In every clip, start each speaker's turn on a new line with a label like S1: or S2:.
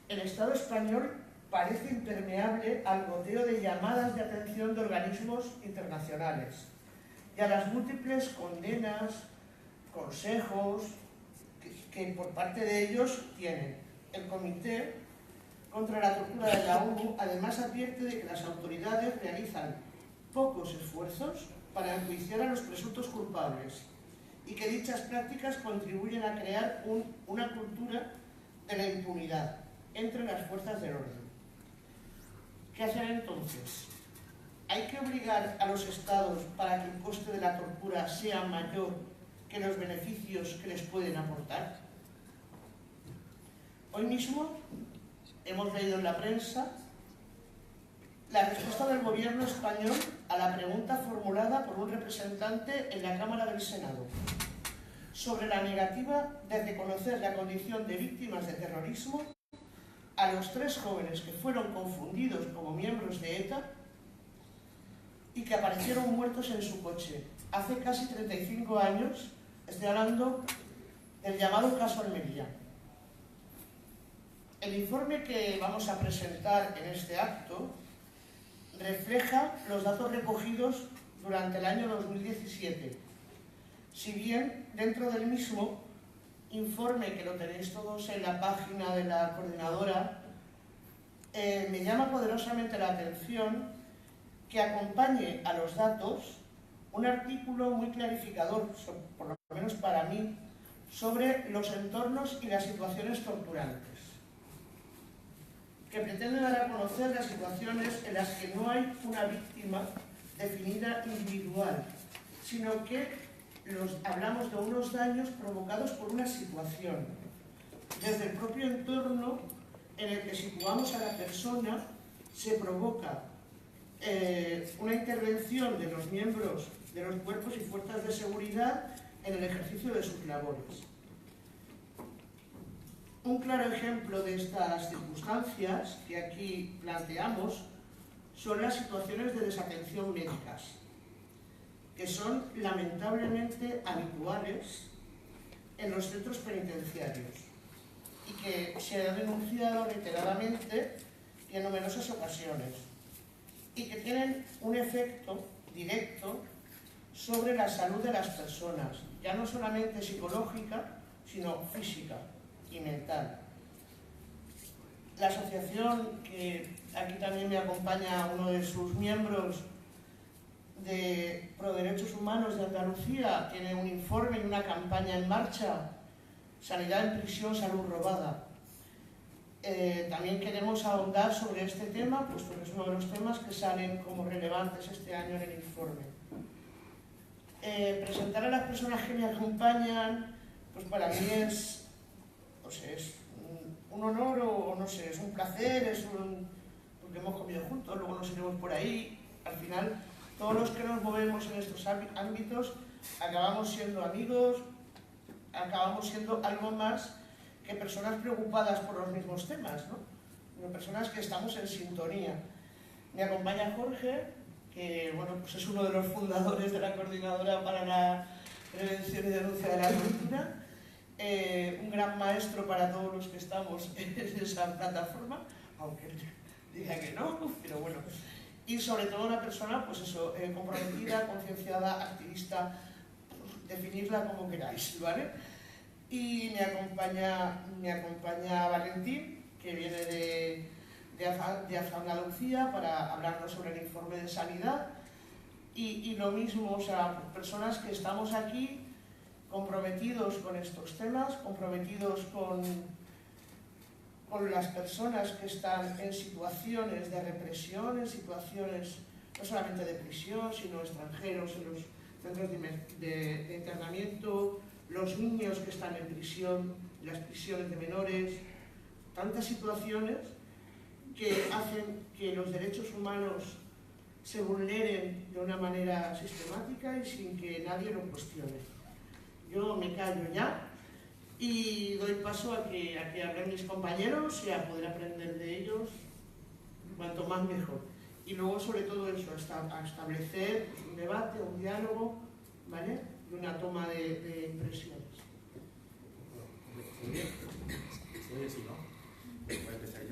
S1: el Estado español parece impermeable al goteo de llamadas de atención de organismos internacionales y a las múltiples condenas, consejos que por parte de ellos tienen. El Comité contra la Tortura de la ONU además advierte de que las autoridades realizan pocos esfuerzos para enjuiciar a los presuntos culpables y que dichas prácticas contribuyen a crear una cultura de la impunidad entre las fuerzas del orden. ¿Qué hacer entonces? ¿Hay que obligar a los estados para que el coste de la tortura sea mayor que los beneficios que les pueden aportar? Hoy mismo hemos leído en la prensa la respuesta del gobierno español a la pregunta formulada por un representante en la Cámara del Senado sobre la negativa de reconocer la condición de víctimas de terrorismo a los 3 jóvenes que fueron confundidos como miembros de ETA y que aparecieron muertos en su coche hace casi 35 años. Estoy hablando del llamado caso Almería. El informe que vamos a presentar en este acto refleja los datos recogidos durante el año 2017. Si bien dentro del mismo informe, que lo tenéis todos en la página de la coordinadora, me llama poderosamente la atención que acompañe a los datos un artículo muy clarificador, por lo menos para mí, sobre los entornos y las situaciones torturantes, que pretende dar a conocer las situaciones en las que no hay una víctima definida individual, sino que hablamos de unos daños provocados por una situación. Desde el propio entorno en el que situamos a la persona se provoca una intervención de los miembros de los cuerpos y fuerzas de seguridad en el ejercicio de sus labores. Un claro ejemplo de estas circunstancias que aquí planteamos son las situaciones de desatención médicas, que son lamentablemente habituales en los centros penitenciarios y que se ha denunciado reiteradamente y en numerosas ocasiones, y que tienen un efecto directo sobre la salud de las personas, ya no solamente psicológica, sino física y mental. La asociación, que aquí también me acompaña uno de sus miembros, de Pro Derechos Humanos de Andalucía, tiene un informe y una campaña en marcha, Sanidad en prisión, salud robada. También queremos ahondar sobre este tema, pues porque es uno de los temas que salen como relevantes este año en el informe. Presentar a las personas que me acompañan, pues para mí es, pues es un honor o no sé, es un placer, porque hemos comido juntos, luego nos iremos por ahí. Al final, todos los que nos movemos en estos ámbitos acabamos siendo amigos, acabamos siendo algo más que personas preocupadas por los mismos temas, ¿no? Personas que estamos en sintonía. Me acompaña Jorge, que bueno, pues es uno de los fundadores de la Coordinadora para la Prevención y Denuncia de la Tortura, un gran maestro para todos los que estamos en esa plataforma, aunque diga que no, pero bueno. Y sobre todo una persona, pues eso, comprometida, concienciada, activista, definidla como queráis, ¿vale? Y me acompaña Valentín, que viene de Andalucía, para hablarnos sobre el informe de sanidad. Y lo mismo, o sea, personas que estamos aquí comprometidos con estos temas, comprometidos con las personas que están en situaciones de represión, en situaciones no solamente de prisión, sino extranjeros en los centros de internamiento, los niños que están en prisión, las prisiones de menores, tantas situaciones que hacen que los derechos humanos se vulneren de una manera sistemática y sin que nadie lo cuestione. Yo me callo ya y doy paso a que hablen mis compañeros y a poder aprender de ellos, cuanto más mejor. Y luego, sobre todo eso, a establecer un debate, un diálogo, ¿vale? Y una toma de impresiones.
S2: Muy bien. Sí, ¿no? Voy a empezar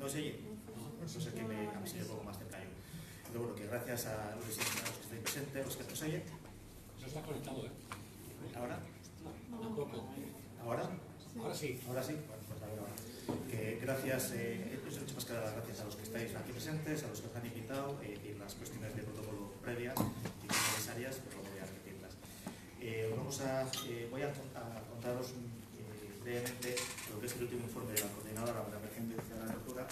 S2: ¿No se oye? No sé que a mí sí me pongo más cerca yo. Pero bueno, que gracias a los que estáis presentes, los que nos oyen.
S3: No está conectado, ¿eh?
S2: ¿Ahora?
S3: Tampoco.
S2: ¿Ahora?
S3: Ahora sí.
S2: Ahora sí. Bueno, pues a ver ahora. Que gracias, mucho más que dar las gracias a los que estáis aquí presentes, a los que os han invitado, y las cuestiones de protocolo previas y necesarias, pero no voy a repetirlas. Voy a contaros brevemente lo que es el último informe de la coordinadora de la emergencia de la tortura,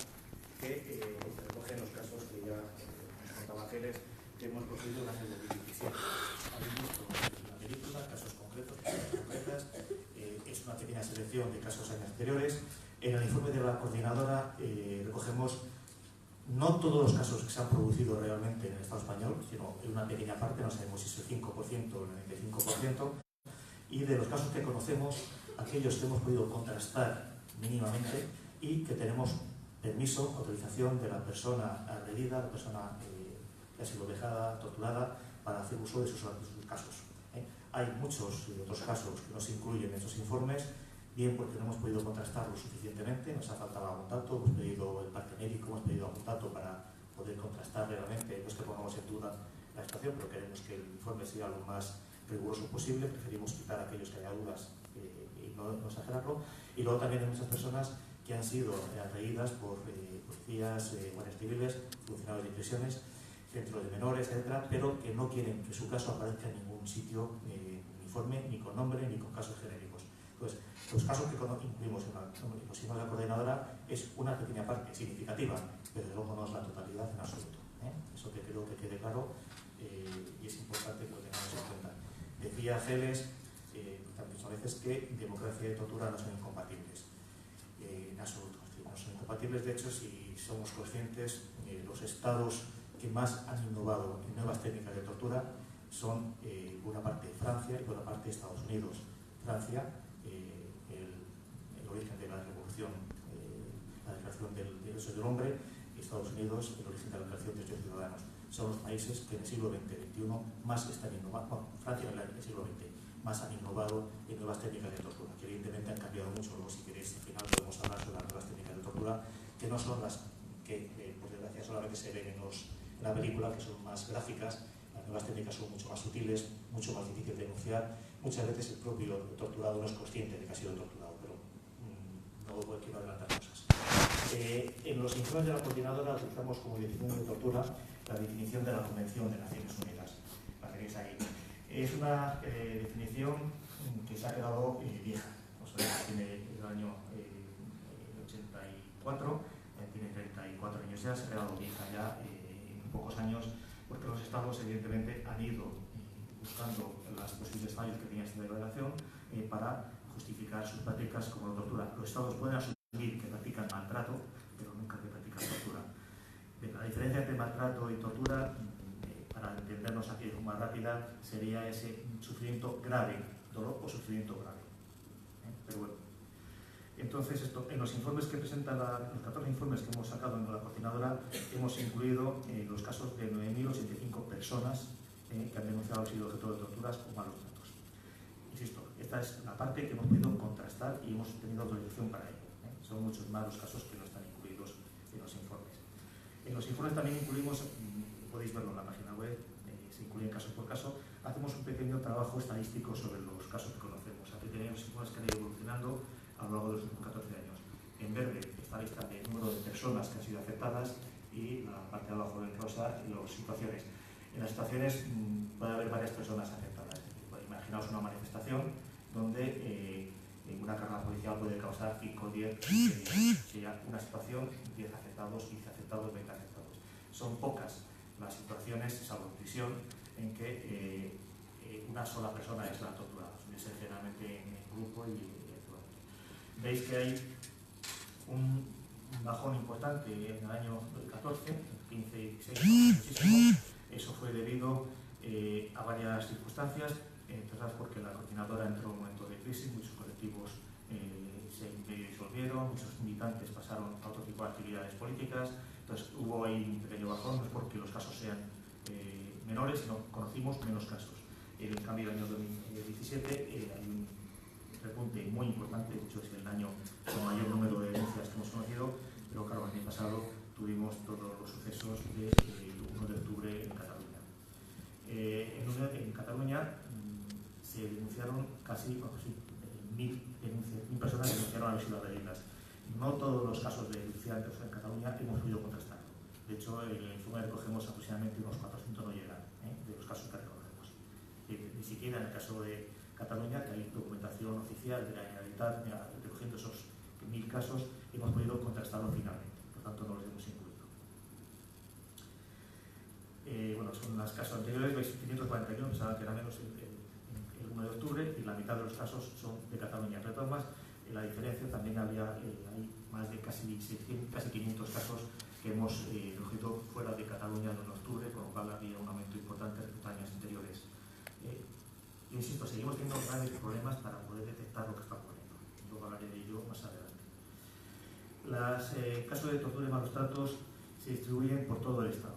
S2: que recoge los casos que ya nos contaba Ángeles, que hemos cogido en el año 2017. Habéis visto una película, casos concretos, personas concretas, es una pequeña selección de casos años anteriores. En el informe de la coordinadora recogemos no todos los casos que se han producido realmente en el Estado español, sino en una pequeña parte, no sabemos si es el 5% o el 95%, y de los casos que conocemos, aquellos que hemos podido contrastar mínimamente y que tenemos permiso, autorización de la persona agredida, la persona que ha sido vejada, torturada, para hacer uso de sus casos. Hay muchos otros casos que no se incluyen en estos informes, bien porque no hemos podido contrastarlo suficientemente, nos ha faltado algún dato, hemos pedido el parte médico, hemos pedido algún dato para poder contrastar realmente, no es que pongamos en duda la situación, pero queremos que el informe sea lo más riguroso posible, preferimos quitar aquellos que haya dudas y no exagerarlo. Y luego también hay muchas personas que han sido atraídas por policías, guardias civiles, funcionarios de prisiones, centros de menores, etcétera, pero que no quieren que su caso aparezca en ningún sitio, informe, ni con nombre, ni con casos genéricos. Pues los casos que incluimos en los signos de la coordinadora es una pequeña parte significativa, pero luego no es la totalidad en absoluto. Eso que creo que quede claro y es importante que lo tengamos en cuenta. Decía Geles, a veces, que democracia y tortura no son incompatibles. En absoluto. No son incompatibles, de hecho, si somos conscientes, los estados que más han innovado en nuevas técnicas de tortura son, por una parte, Francia y por otra parte, Estados Unidos. Francia, el origen de la revolución, la declaración del derecho del hombre, y Estados Unidos, el origen de la declaración de derechos ciudadanos. Son los países que en el siglo XX-XXI más están innovando, bueno, Francia en el siglo XX, más han innovado en nuevas técnicas de tortura, que evidentemente han cambiado mucho. Luego, si queréis, al final podemos hablar sobre las nuevas técnicas de tortura, que no son las que, por desgracia, solamente se ven en la película, que son más gráficas. Las nuevas técnicas son mucho más sutiles, mucho más difíciles de denunciar. Muchas veces el propio torturado no es consciente de que ha sido torturado, pero no quiero adelantar cosas. En los informes de la coordinadora utilizamos como definición de tortura la definición de la Convención de Naciones Unidas. La tenéis ahí. Es una definición que se ha quedado vieja. O sea, tiene el año 84, tiene 34 años ya, se ha quedado vieja ya en pocos años, porque los estados evidentemente han ido buscando las posibles fallos que tenía esta declaración para justificar sus prácticas como la tortura. Los estados pueden asumir que practican maltrato, pero nunca que practican tortura. La diferencia entre maltrato y tortura, para entendernos aquí de forma rápida, sería ese sufrimiento grave, dolor o sufrimiento grave. Pero bueno. Entonces, en los informes que presentan, los 14 informes que hemos sacado en la coordinadora, hemos incluido los casos de 9.085 personas que han denunciado haber sido objeto de torturas o malos tratos. Insisto, esta es la parte que hemos podido contrastar y hemos tenido autorización para ello. Son muchos más los casos que no están incluidos en los informes. En los informes también incluimos, podéis verlo en la página web, se incluyen caso por caso. Hacemos un pequeño trabajo estadístico sobre los casos que conocemos. Aquí tenemos informes que han ido evolucionando a lo largo de los últimos 14 años. En verde está la lista del número de personas que han sido afectadas y la parte de abajo en rosa las situaciones. En las situaciones puede haber varias personas afectadas. Imaginaos una manifestación donde una carga policial puede causar 5 o 10, sería una situación, 10 afectados, 15 afectados, 20 afectados. Son pocas las situaciones, salvo en prisión, en que una sola persona es la torturada. Suele ser generalmente en grupo y veis que hay un bajón importante en el año 2014, 15 y 16, muchísimo. Eso fue debido a varias circunstancias, entre otras porque la coordinadora entró en un momento de crisis, muchos colectivos se medio disolvieron, muchos militantes pasaron a otro tipo de actividades políticas, entonces hubo ahí un pequeño bajón, no es porque los casos sean menores, sino conocimos menos casos. En cambio, en el año 2017 hay un repunte muy importante, de hecho es el año con mayor número de denuncias que hemos conocido, pero claro, el año pasado hemos podido contrastar. De hecho, en el informe recogemos aproximadamente unos 400 no llegan, de los casos que recogemos. Ni siquiera en el caso de Cataluña, que hay documentación oficial de la Generalitat recogiendo esos 1000 casos, hemos podido contrastarlo finalmente, por tanto no los hemos incluido. Bueno, son los casos anteriores, veis 541, pensaba que era menos el 1 de octubre, y la mitad de los casos son de Cataluña. De todas formas, la diferencia también había, hay más de casi 500 casos que hemos recogido fuera de Cataluña en octubre, con lo cual había un aumento importante respecto a años anteriores. Insisto, seguimos teniendo grandes problemas para poder detectar lo que está ocurriendo. Luego hablaré de ello más adelante. Los casos de tortura y malos tratos se distribuyen por todo el Estado.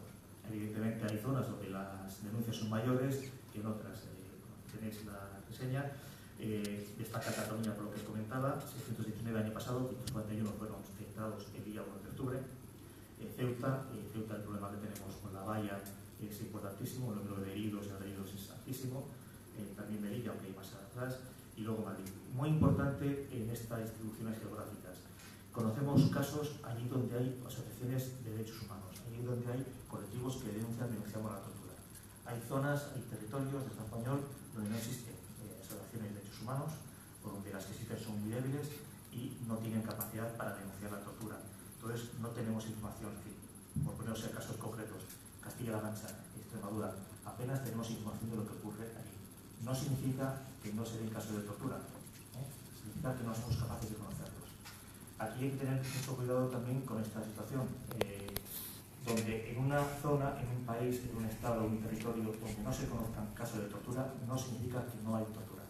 S2: Evidentemente hay zonas donde las denuncias son mayores que en otras. Tenéis la reseña. Destaca Cataluña por lo que os comentaba, 619 el año pasado, 541 fueron detectados el día 1 de octubre. Ceuta, el problema que tenemos con la valla es importantísimo, el número de heridos y agredidos es altísimo, también Melilla, aunque hay más atrás, y luego Madrid. Muy importante en estas distribuciones geográficas. Conocemos casos allí donde hay asociaciones de derechos humanos, allí donde hay colectivos que denunciamos la tortura. Hay zonas, hay territorios de Estado español donde no existen asociaciones de derechos humanos, o donde las que existen son muy débiles y no tienen capacidad para denunciar la tortura. Entonces no tenemos información, en fin, por ponernos en casos concretos, Castilla-La Mancha, Extremadura, apenas tenemos información de lo que ocurre allí. No significa que no se den casos de tortura, significa que no somos capaces de conocerlos. Aquí hay que tener mucho cuidado también con esta situación, donde en una zona, en un país, en un estado, en un territorio donde no se conozcan casos de tortura, no significa que no hay tortura.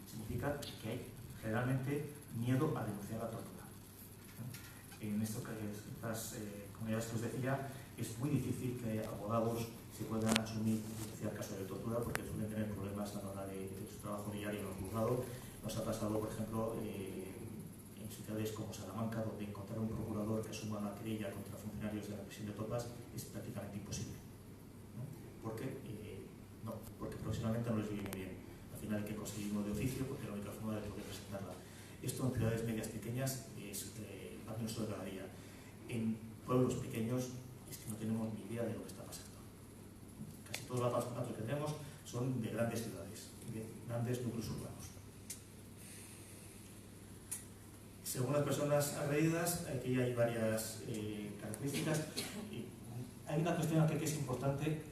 S2: Significa que hay generalmente miedo a denunciar la tortura. En estas comunidades que os decía, es muy difícil que abogados se puedan asumir denunciar casos de tortura porque suelen tener problemas a la hora de su trabajo diario en el juzgado. Nos ha pasado, por ejemplo, en ciudades como Salamanca, donde encontrar un procurador que asuma una querella contra funcionarios de la prisión de Topas es prácticamente imposible. Porque profesionalmente no les viene muy bien. Al final hay que conseguirlo de oficio porque es la única forma de poder presentarla. Esto en ciudades medias pequeñas es nuestro de cada día. En pueblos pequeños es que no tenemos ni idea de lo que está pasando. Casi todos los datos que tenemos son de grandes ciudades, de grandes núcleos urbanos. Según las personas agredidas, aquí hay varias características. Hay una cuestión aquí que es importante.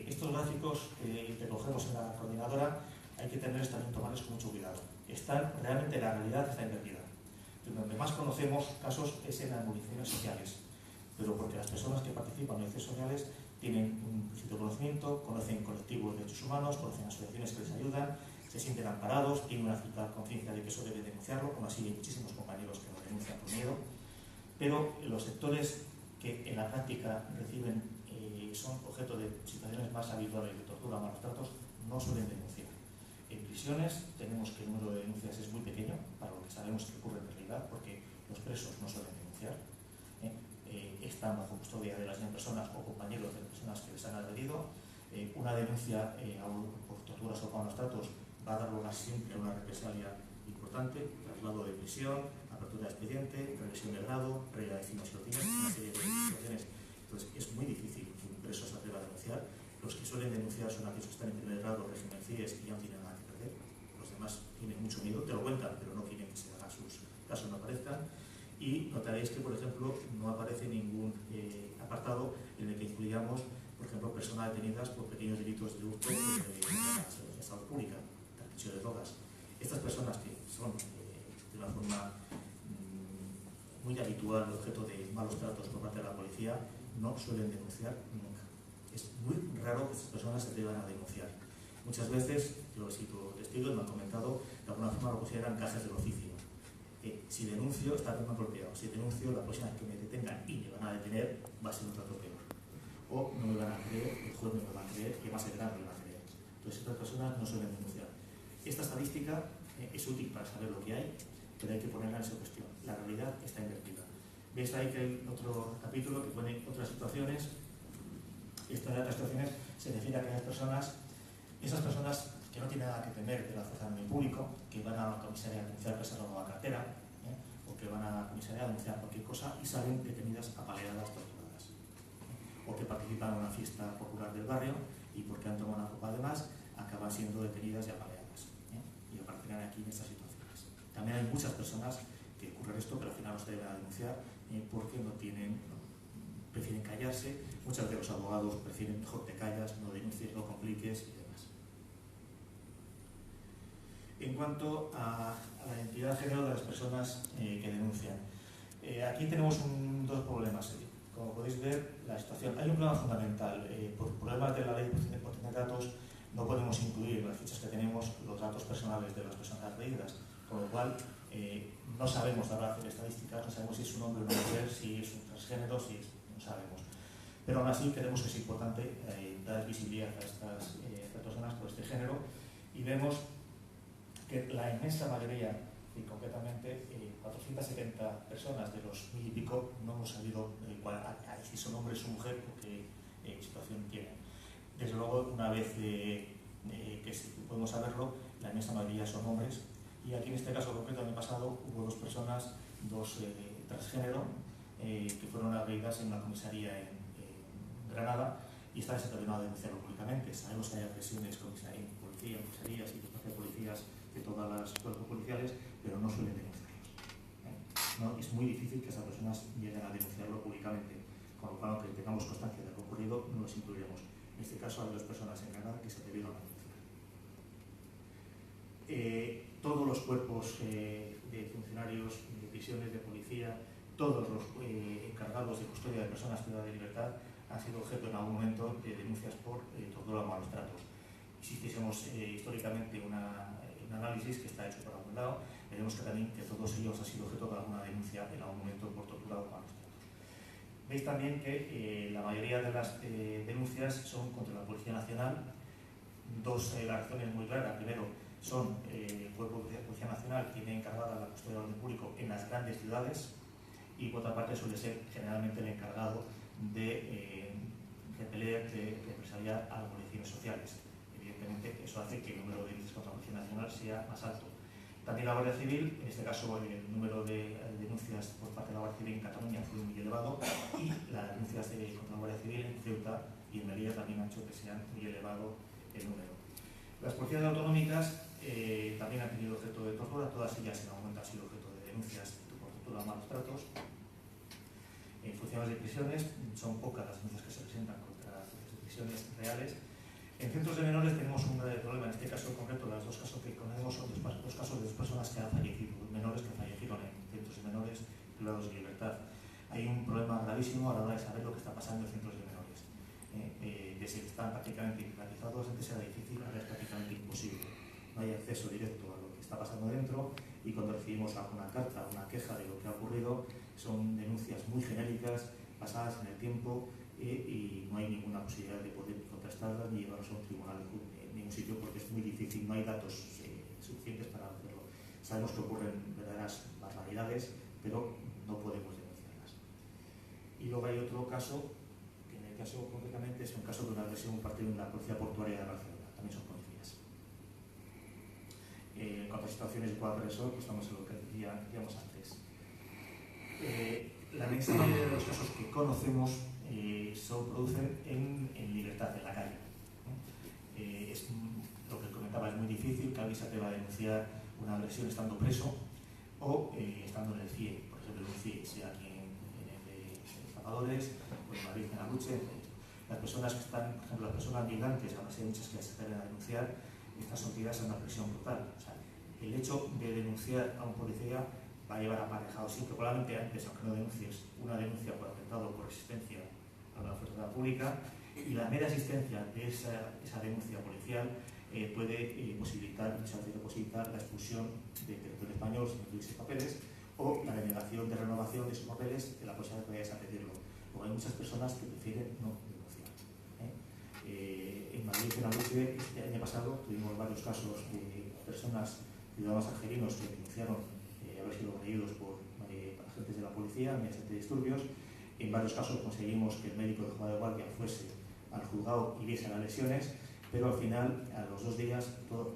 S2: Estos gráficos que cogemos en la coordinadora hay que también tomarlos con mucho cuidado. Realmente la realidad está invertida. Donde más conocemos casos es en las movilizaciones sociales, pero porque las personas que participan en movilizaciones sociales tienen un cierto conocimiento, conocen colectivos de derechos humanos, conocen asociaciones que les ayudan, se sienten amparados, tienen una cierta conciencia de que eso debe denunciarlo, como así hay muchísimos compañeros que lo denuncian por miedo, pero los sectores que en la práctica reciben, son objeto de situaciones más habituales de tortura o malos tratos, no suelen denunciar. En prisiones tenemos que el número de denuncias es muy pequeño para lo que sabemos que ocurre en realidad, porque los presos no suelen denunciar. Están bajo custodia de las mismas personas o compañeros de personas que les han agredido. Una denuncia por torturas o malos tratos va a dar lugar siempre a una represalia importante, traslado de prisión, apertura de expediente, regresión de grado, pérdida de finos y rutinas, una serie de situaciones. Entonces es muy difícil que un preso se atreva a denunciar. Los que suelen denunciar son aquellos que están en primer grado, régimen CIES, y ya no tienen nada que perder. Los demás tienen mucho miedo, te lo cuentan, pero no quieren que sus casos no aparezcan. Y notaréis que, por ejemplo, no aparece ningún apartado en el que incluyamos, por ejemplo, personas detenidas por pequeños delitos de hurto de salud pública, cartucho de drogas. Estas personas que son de una forma muy habitual objeto de malos tratos por parte de la policía no suelen denunciar nunca. Es muy raro que estas personas se atrevan a denunciar. Muchas veces, yo he sido testigo y me han comentado, de alguna forma lo consideran cajas del oficio. Si denuncio, está muy apropiado. Si denuncio, la próxima vez que me detengan y me van a detener, va a ser un trato peor. O no me van a creer, el juez no me va a creer, que más será no me va a creer. Entonces, estas personas no suelen denunciar. Esta estadística es útil para saber lo que hay, pero hay que ponerla en esa cuestión. La realidad está invertida. Veis ahí que hay otro capítulo que pone otras situaciones. Estas otras situaciones se refiere a aquellas personas, esas personas que no tienen nada que temer de la fuerza del público, que van a la comisaría a denunciar que se roba la cartera, o que van a la comisaría a denunciar cualquier cosa y salen detenidas, apaleadas, torturadas. o que participan en una fiesta popular del barrio y porque han tomado una copa de más acaban siendo detenidas y apaleadas, y aparecerán aquí en estas situaciones. También hay muchas personas que ocurre esto, pero al final no se deben denunciar porque prefieren callarse. Muchas veces los abogados prefieren mejor te callas, no denuncies, no compliques y demás. En cuanto a la identidad de género de las personas que denuncian, aquí tenemos dos problemas. Como podéis ver, la situación, hay un problema fundamental. Por problemas de la ley de protección de datos no podemos incluir en las fichas que tenemos los datos personales de las personas agredidas, con lo cual no sabemos dar hacer estadísticas, no sabemos si es un hombre o una mujer, si es un transgénero, no sabemos. Pero aún así creemos que es importante dar visibilidad a estas personas por este género, y vemos que la inmensa mayoría, y concretamente 470 personas de los 1000 y pico, no hemos sabido si son hombres o mujeres o qué situación tienen. Desde luego, una vez que podemos saberlo, la inmensa mayoría son hombres, y aquí en este caso concreto, el año pasado, hubo dos personas, dos transgénero, que fueron agredidas en una comisaría en Granada, y esta vez se terminó de denunciarlo públicamente. Sabemos que hay agresiones en policía, en comisarías y por parte de policías de todas las cuerpos policiales, pero no suelen denunciarlos. ¿No? Es muy difícil que esas personas lleguen a denunciarlo públicamente, con lo cual, aunque tengamos constancia de lo ocurrido, no los incluiremos. En este caso hay dos personas en Granada que se debieron a denunciar. Todos los cuerpos de funcionarios de prisiones, de policía, todos los encargados de custodia de personas privadas de libertad han sido objeto en algún momento de denuncias por tortura o malos tratos. Si hiciésemos históricamente un análisis que está hecho por algún lado, veremos que también que todos ellos han sido objeto de alguna denuncia en algún momento por tortura o malos tratos. Veis también que la mayoría de las denuncias son contra la Policía Nacional. Dos razones muy claras. Primero, son el Cuerpo de Policía Nacional tiene encargada la custodia del orden público en las grandes ciudades, y por otra parte suele ser generalmente el encargado de repeler, de represaliar a los boletines sociales. Evidentemente eso hace que el número de denuncias contra la Policía Nacional sea más alto. También la Guardia Civil, en este caso el número de denuncias por parte de la Guardia Civil en Cataluña fue muy elevado, y las denuncias contra la Guardia Civil en Ceuta y en Melilla también han hecho que sea muy elevado el número. Las policías autonómicas también han tenido objeto de tortura, todas ellas en algún momento han sido objeto de denuncias por tortura o malos tratos. En funciones de prisiones son pocas las denuncias que se presentan contra funciones de prisiones reales. En centros de menores tenemos un grave problema. En este caso en concreto, los dos casos que conocemos son dos casos de dos personas que han fallecido, menores que fallecieron en centros de menores privados de libertad. Hay un problema gravísimo a la hora de saber lo que está pasando en centros de menores. Desde que están prácticamente privatizados, antes era difícil, ahora es prácticamente imposible. No hay acceso directo a lo que está pasando dentro, y cuando recibimos alguna carta, una queja de lo que ha ocurrido, son denuncias muy genéricas, basadas en el tiempo, y no hay ninguna posibilidad de poder contrastarlas ni llevarlos a un tribunal en ningún sitio, porque es muy difícil, no hay datos suficientes para hacerlo. Sabemos que ocurren verdaderas barbaridades, pero no podemos denunciarlas. Y luego hay otro caso, que en el caso concretamente es un caso de una agresión por parte de la Policía Portuaria de Barcelona, también son policías. En cuanto a situaciones de coagresor, pues estamos en lo que decíamos antes. La inmensa mayoría de los casos que conocemos se producen en libertad, en la calle. Es lo que comentaba, es muy difícil que alguien se atreva a denunciar una agresión estando preso o estando en el CIE, por ejemplo en un CIE, sea aquí en el de Zapadores o en Madrid, en Aluche. Las personas que están, por ejemplo, las personas migrantes, aún así hay muchas que se atreven a denunciar, están sometidas a una presión brutal. O sea, el hecho de denunciar a un policía va a llevar aparejado siempre, probablemente antes, aunque no denuncies, una denuncia por atentado o por resistencia a la fuerza pública, y la mera existencia de esa denuncia policial puede posibilitar, muchas veces posibilitar la expulsión del territorio español si no tuviese papeles, o la denegación de renovación de esos papeles de la posibilidad de que vayas a pedirlo. Porque hay muchas personas que prefieren no denunciar. En Madrid, en Aluche, este año pasado tuvimos varios casos de personas, ciudadanos argelinos, que denunciaron haber sido agredidos por agentes de la policía mediante disturbios. En varios casos conseguimos que el médico de juzgado de guardia fuese al juzgado y viese las lesiones, pero al final, a los 2 días,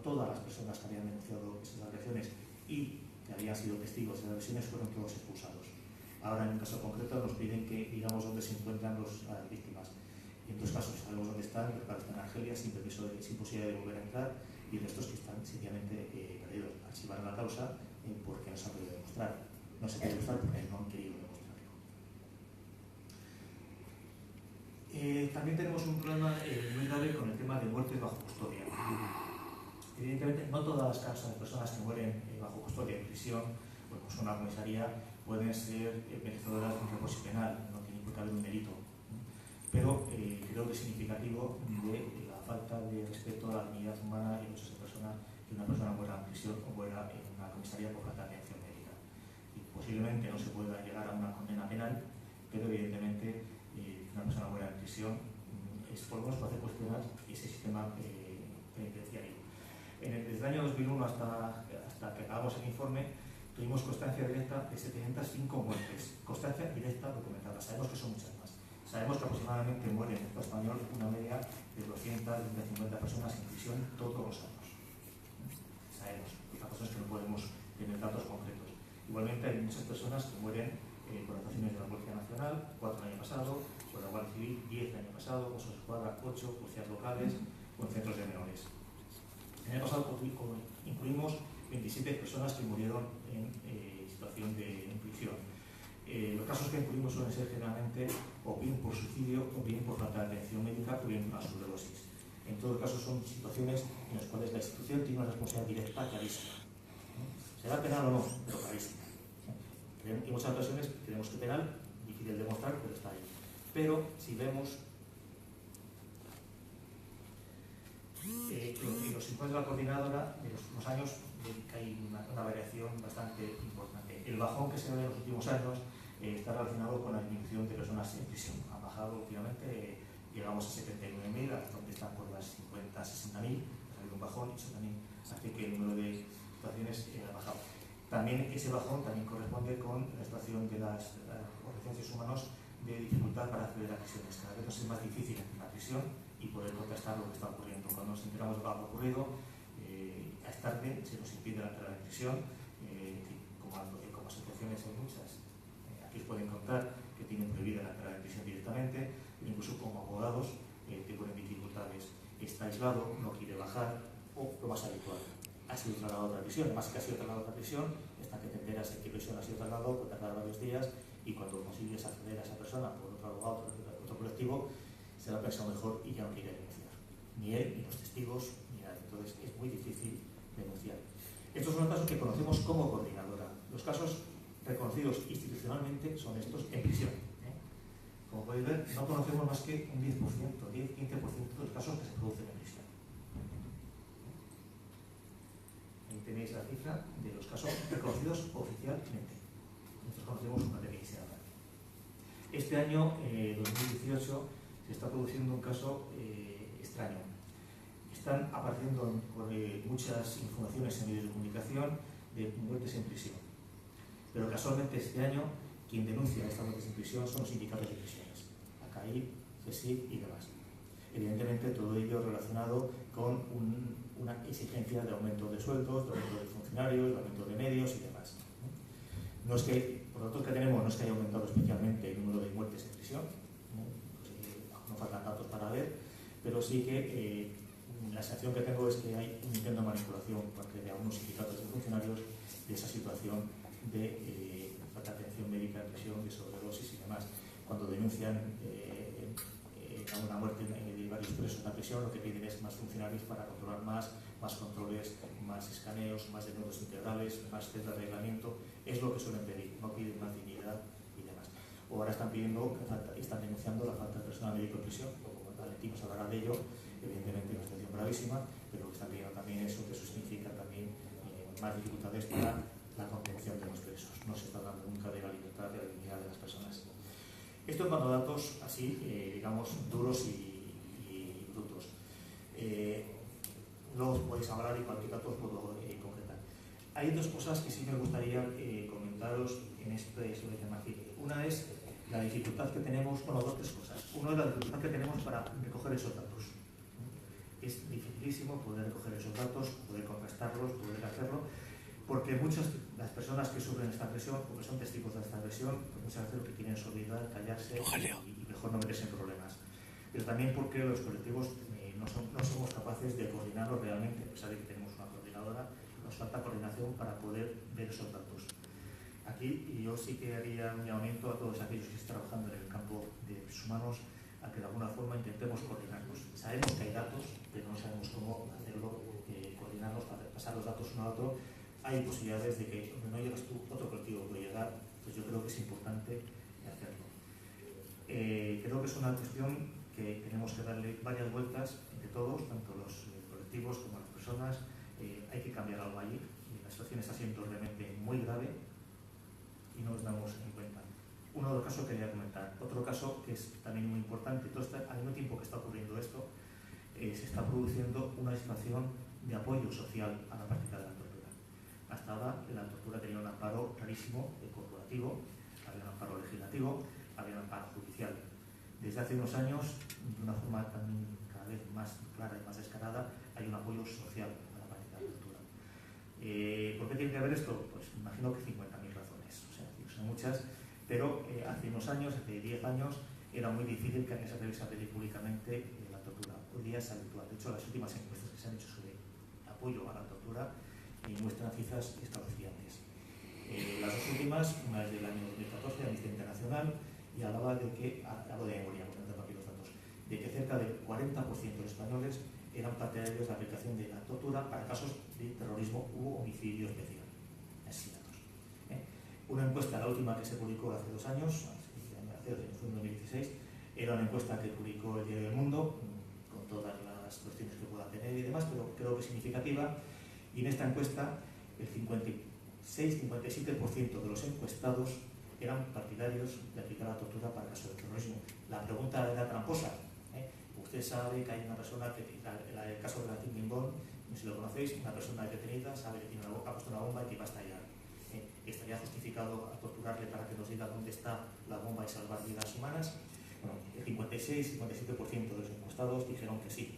S2: todas las personas que habían denunciado esas agresiones y que habían sido testigos de las lesiones fueron todos expulsados. Ahora, en un caso concreto, nos piden que digamos dónde se encuentran las víctimas. Y en dos casos sabemos dónde están, los cuales están en Argelia, sin posibilidad de volver a entrar, y en estos que están sencillamente perdidos. Archivaron la causa porque no se ha podido demostrar. No se puede demostrar porque no han querido demostrarlo. También tenemos un problema muy grave con el tema de muertes bajo custodia. Evidentemente, no todas las causas de personas que mueren bajo custodia en prisión, pues una comisaría, pueden ser merecedoras de un reposo penal, no tiene por qué haber un delito. Pero creo que es significativo de la falta de respeto a la dignidad humana y derechos de persona que una persona muera en prisión o muera en una comisaría por falta de atención médica. Y posiblemente no se pueda llegar a una condena penal, pero evidentemente una persona muera en prisión es por lo menos para hacer cuestionar ese sistema penitenciario. Desde el año 2001 hasta que acabamos el informe, tuvimos constancia directa de 705 muertes. Constancia directa documentada. Sabemos que son muchas más. Sabemos que aproximadamente mueren en el Estado español una media de 250 personas en prisión todos los años. Sabemos. Otra cosa es que no podemos tener datos concretos. Igualmente hay muchas personas que mueren por actuaciones de la Policía Nacional, 4 el año pasado, por la Guardia Civil, 10 el año pasado, Mossos d'Esquadra, 8, policías locales o en centros de menores. El año pasado incluimos 27 personas que murieron en situación de prisión. Los casos que incluimos suelen ser generalmente o bien por suicidio o bien por falta de atención médica o bien por una sobredosis. En todo caso son situaciones en las cuales la institución tiene una responsabilidad directa clarísima. ¿Será penal o no? Pero clarísima. En muchas ocasiones creemos que penal, difícil de demostrar, pero está ahí. Pero si vemos los informes de la coordinadora de los últimos años, que hay una variación bastante importante. El bajón que se ve en los últimos años está relacionado con la disminución de personas en prisión. Ha bajado últimamente, llegamos a 79.000, hasta donde están por las 50-60.000, ha habido un bajón y eso también hace que el número de situaciones ha bajado. También ese bajón también corresponde con la situación de las organizaciones humanas de dificultad para acceder a prisiones. Cada vez nos es más difícil entrar en la prisión y poder contrastar lo que está ocurriendo. Cuando nos enteramos de lo que ha ocurrido, es tarde, se nos impide la entrada en prisión, como asociaciones hay muchas. Aquí os pueden contar que tienen prohibida la entrada en prisión directamente, incluso como abogados te ponen dificultades. Está aislado, no quiere bajar, o lo más habitual. Ha sido trasladado a otra prisión, más que ha sido trasladado a otra prisión, hasta que te enteras en qué prisión ha sido trasladado, puede tardar varios días, y cuando consigues acceder a esa persona por otro abogado, otro colectivo, se lo ha pensado mejor y ya no quiere denunciar. Ni él, ni los testigos, ni nadie. Entonces es muy difícil denunciar. Estos son los casos que conocemos como coordinadora. Los casos reconocidos institucionalmente son estos en prisión. Como podéis ver, no conocemos más que un 10%, 10-15% de los casos que se producen en prisión. Ahí tenéis la cifra de los casos reconocidos oficialmente. Nosotros conocemos una pequeñísima parte. Este año, 2018, se está produciendo un caso extraño. Están apareciendo muchas informaciones en medios de comunicación de muertes en prisión. Pero casualmente este año quien denuncia estas muertes en prisión son los sindicatos de prisiones, ACAI, CESIF y demás. Evidentemente todo ello relacionado con una exigencia de aumento de sueldos, de aumento de funcionarios, de aumento de medios y demás. No es que, por lo tanto, que tenemos, no es que haya aumentado especialmente el número de muertes en prisión, no faltan datos para ver, pero sí que la sensación que tengo es que hay un intento de manipulación por parte de algunos sindicatos de funcionarios de esa situación de falta de atención médica en prisión, de sobredosis y demás. Cuando denuncian una muerte de varios presos en la prisión, lo que piden es más funcionarios para controlar más controles, más escaneos, más desnudos integrales, más centros de aislamiento. Es lo que suelen pedir, no piden más dignidad y demás. O ahora están denunciando la falta de personal médico en prisión, o como Valentín nos hablará de ello, evidentemente una situación gravísima, pero lo que están pidiendo también es que eso significa también más dificultades para la contención de los presos. No se está hablando nunca de la libertad, de la dignidad de las personas. Esto en cuanto a datos así, digamos, duros y brutos. Luego os podéis hablar y cualquier dato os puedo concretar. Hay dos cosas que sí me gustaría comentaros en este sobre el tema. Una es la dificultad que tenemos, bueno, dos tres cosas. Una es la dificultad que tenemos para recoger esos datos. Es dificilísimo poder recoger esos datos, poder contrastarlos, poder hacerlo. porque muchas las personas que sufren esta agresión, o que son testigos de esta agresión, pues muchas veces lo que quieren es olvidar, callarse y mejor no meterse en problemas. Pero también porque los colectivos no somos capaces de coordinarlos realmente, a pesar de que tenemos una coordinadora, nos falta coordinación para poder ver esos datos. Aquí yo sí que haría un llamamiento a todos aquellos que están trabajando en el campo de derechos humanos a que de alguna forma intentemos coordinarnos. Sabemos que hay datos, pero no sabemos cómo hacerlo, coordinarnos para pasar los datos uno a otro. Hay posibilidades de que donde no llegas tú, otro colectivo puede llegar, pues yo creo que es importante hacerlo. Creo que es una cuestión que tenemos que darle varias vueltas entre todos, tanto los colectivos como las personas. Hay que cambiar algo allí. La situación está siendo realmente muy grave y no nos damos en cuenta. Uno de los casos que quería comentar. Otro caso que es también muy importante, al mismo tiempo que está ocurriendo esto, se está produciendo una situación de apoyo social a la práctica de la tortura. Hasta ahora la tortura tenía un amparo clarísimo, corporativo, había un amparo legislativo, había un amparo judicial. Desde hace unos años, de una forma también cada vez más clara y más descarada, hay un apoyo social a la práctica de la tortura. ¿Por qué tiene que haber esto? Pues imagino que 50.000 razones, o sea, son muchas, pero hace unos años, hace 10 años, era muy difícil que se atreviese a pedir públicamente la tortura. Hoy día es habitual. De hecho, las últimas encuestas que se han hecho sobre apoyo a la tortura muestran cifras escalofriantes. Las dos últimas, una es del año 2014, Amnistía Internacional, y hablaba de que, hablo de memoria, por ejemplo, aquí los datos, de que cerca del 40% de los españoles eran partidarios de la aplicación de la tortura para casos de terrorismo u homicidio especial, asesinatos. Una encuesta, la última que se publicó hace 2 años, fue en 2016, era una encuesta que publicó el Diario del Mundo, con todas las cuestiones que pueda tener y demás, pero creo que es significativa, y en esta encuesta el 56-57% de los encuestados eran partidarios de aplicar la tortura para casos de terrorismo. La pregunta era tramposa. Usted sabe que hay una persona que, el caso de la Ticking Bomb, no sé si lo conocéis, una persona detenida sabe que ha puesto una bomba y que va a estallar. ¿Estaría justificado a torturarle para que nos diga dónde está la bomba y salvar vidas humanas? Bueno, el 56-57% de los encuestados dijeron que sí.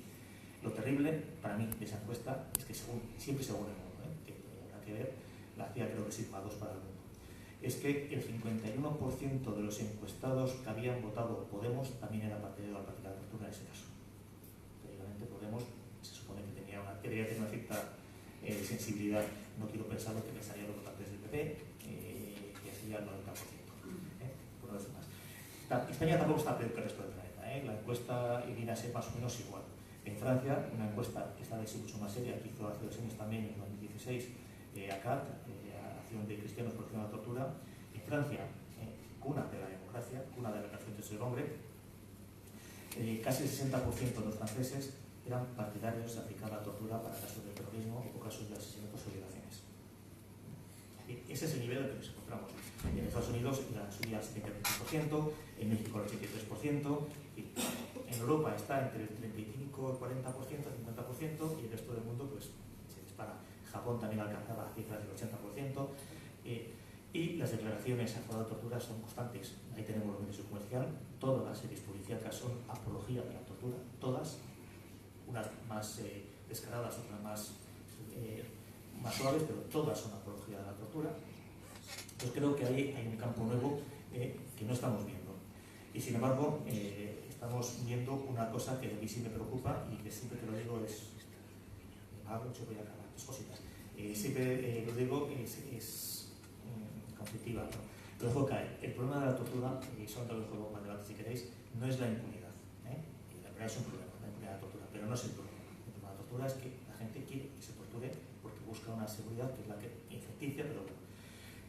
S2: Lo terrible para mí de esa encuesta es que siempre según el mundo, que habrá que ver, la hacía creo que sirva 2 para el mundo, es que el 51% de los encuestados que habían votado Podemos también era partidario de la práctica de la tortura en ese caso. Teóricamente Podemos se supone que debería tener una cierta sensibilidad. No quiero pensar lo que pensarían los votantes del PP, que sería el 90%. Por lo demás. España tampoco está peor que el resto del planeta. La encuesta viene a ser más o menos igual. En Francia, una encuesta que esta vez es mucho más seria, que hizo hace 2 años también, en 2016, ACAT, Acción de Cristianos por la Tortura. En Francia, cuna de la democracia, cuna de la relación entre el hombre, casi el 60% de los franceses eran partidarios de aplicar la tortura para casos de terrorismo o casos de asesinatos o violaciones. Ese es el nivel en el que nos encontramos. En Estados Unidos la subida al 75%, en México el 83%, en Europa está entre el 35, 40%, 50%, y el resto del mundo pues se dispara. Japón también alcanzaba cifras del 80%, y las declaraciones a favor de la tortura son constantes. Ahí tenemos los medios de comercial, todas las series policíacas son apología de la tortura, todas, unas más descaradas, otras más suaves, pero todas son apología de la tortura. Entonces creo que ahí hay un campo nuevo que no estamos viendo. Y sin embargo, estamos viendo una cosa que a mí sí me preocupa y que siempre que lo digo es... mucho voy a acabar, 2 cositas. Siempre lo digo, es conflictiva, ¿no? Lo dejo caer. El problema de la tortura, y son de los juegos más debate si queréis, no es la impunidad. Y la impunidad es un problema, la impunidad de la tortura, pero no es el problema. El problema de la tortura es que la gente quiere que se torture porque busca una seguridad que es la que es ficticia, pero bueno.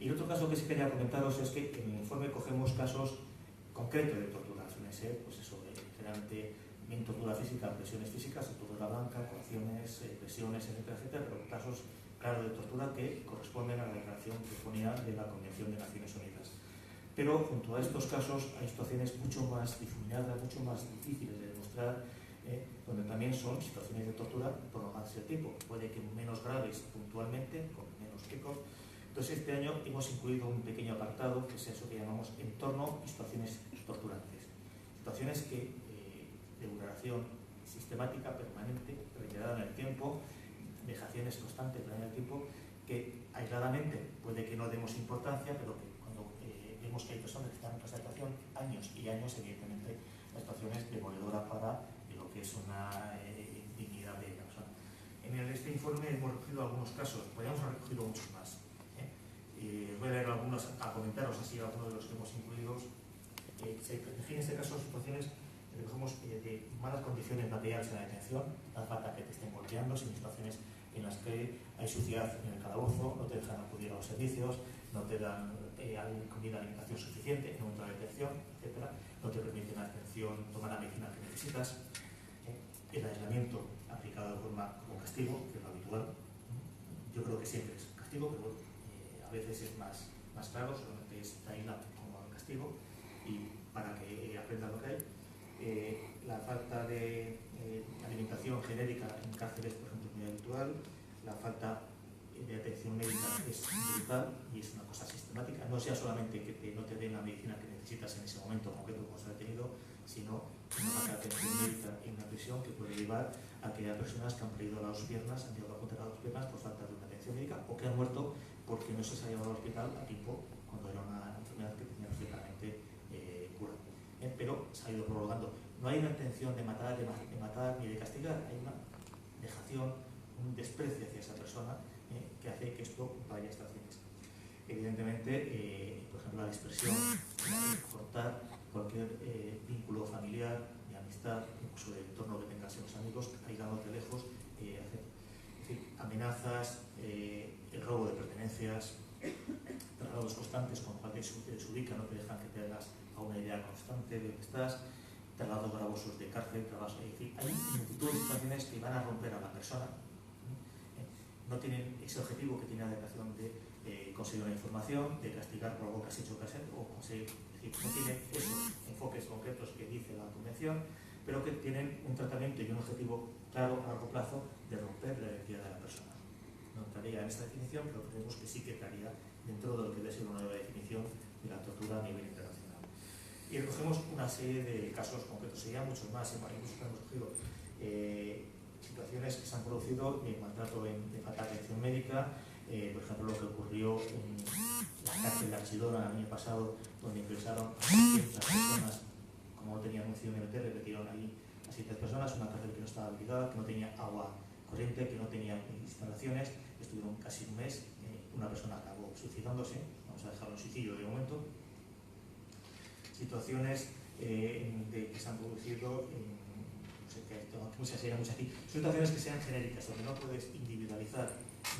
S2: Y el otro caso que sí quería comentaros es que en el informe cogemos casos concretos de tortura, suelen ser, pues eso, generalmente en tortura física, presiones físicas, tortura blanca, coacciones, presiones, etcétera, etcétera, pero casos claros de tortura que corresponden a la declaración que ponía de la Convención de Naciones Unidas. Pero junto a estos casos hay situaciones mucho más difuminadas, mucho más difíciles de demostrar, donde también son situaciones de tortura por lo más del tipo, puede que menos graves puntualmente, con menos picos. Entonces este año hemos incluido un pequeño apartado, que es eso que llamamos entorno y situaciones torturantes. Situaciones que, de vulneración sistemática, permanente, reiterada en el tiempo, vejaciones constantes en el tiempo, que aisladamente puede que no demos importancia, pero que cuando vemos que hay personas que están en presentación años y años, evidentemente la situación es demoledora para lo que es una dignidad de la persona. En este informe hemos recogido algunos casos, podríamos haber recogido muchos más. Voy a leer algunos, a comentaros así algunos de los que hemos incluido. Se define en este caso situaciones que recogemos de malas condiciones materiales en la detención, no hace falta que te estén golpeando, sino situaciones en las que hay suciedad en el calabozo, no te dejan acudir a los servicios, no te dan comida, alimentación suficiente en el momento de la detención, etc. No te permiten la atención, tomar la medicina que necesitas. El aislamiento aplicado de forma como castigo, que es lo habitual. Yo creo que siempre es castigo, pero bueno, a veces es más claro, solamente es aislado como castigo y para que aprendan lo que hay. La falta de alimentación genérica en cárceles, por ejemplo, es muy habitual. La falta de atención médica es brutal y es una cosa sistemática. No sea solamente que no te den la medicina que necesitas en ese momento concreto como se ha detenido, sino una falta de atención médica en una prisión que puede llevar a que haya personas que han perdido las dos piernas, han llegado a contar las dos piernas por falta de una atención médica o que han muerto porque no se les ha llevado al hospital a tiempo cuando era una enfermedad que tenía perfectamente cura. Pero se ha ido prolongando. No hay una intención de matar ni de castigar, hay una dejación, un desprecio hacia esa persona que hace que esto vaya hasta fines. Evidentemente, por ejemplo, la dispersión, cortar cualquier vínculo familiar, de amistad, incluso del entorno que tengas en los amigos, aislándote lejos, amenazas, el robo de pertenencias, traslados constantes con lo cual te desubican, no te dejan que te hagas a una idea constante de dónde estás, traslados gravosos de cárcel, traslados, es decir, hay multitud de situaciones que van a romper a la persona. No tienen ese objetivo que tiene la educación de conseguir una información, de castigar por algo que has hecho que hacer, o conseguir, es decir, no tienen esos enfoques concretos que dice la Convención, pero que tienen un tratamiento y un objetivo claro a largo plazo de romper la identidad de la persona. No entraría en esta definición, pero creemos que sí que estaría dentro de lo que debe ser una nueva definición de la tortura a nivel internacional. Y recogemos una serie de casos concretos, serían muchos más, incluso hemos cogido situaciones que se han producido de maltrato de falta de atención médica, por ejemplo lo que ocurrió en la cárcel de Archidona el año pasado, donde ingresaron a 600 personas, como no tenían un CMT, le metieron ahí a 700 personas, una cárcel que no estaba habilitada, que no tenía agua corriente, que no tenía instalaciones, estuvieron casi un mes, una persona acabó suicidándose, vamos a dejarlo en suicidio de momento. Situaciones que se han producido situaciones que sean genéricas, donde no puedes individualizar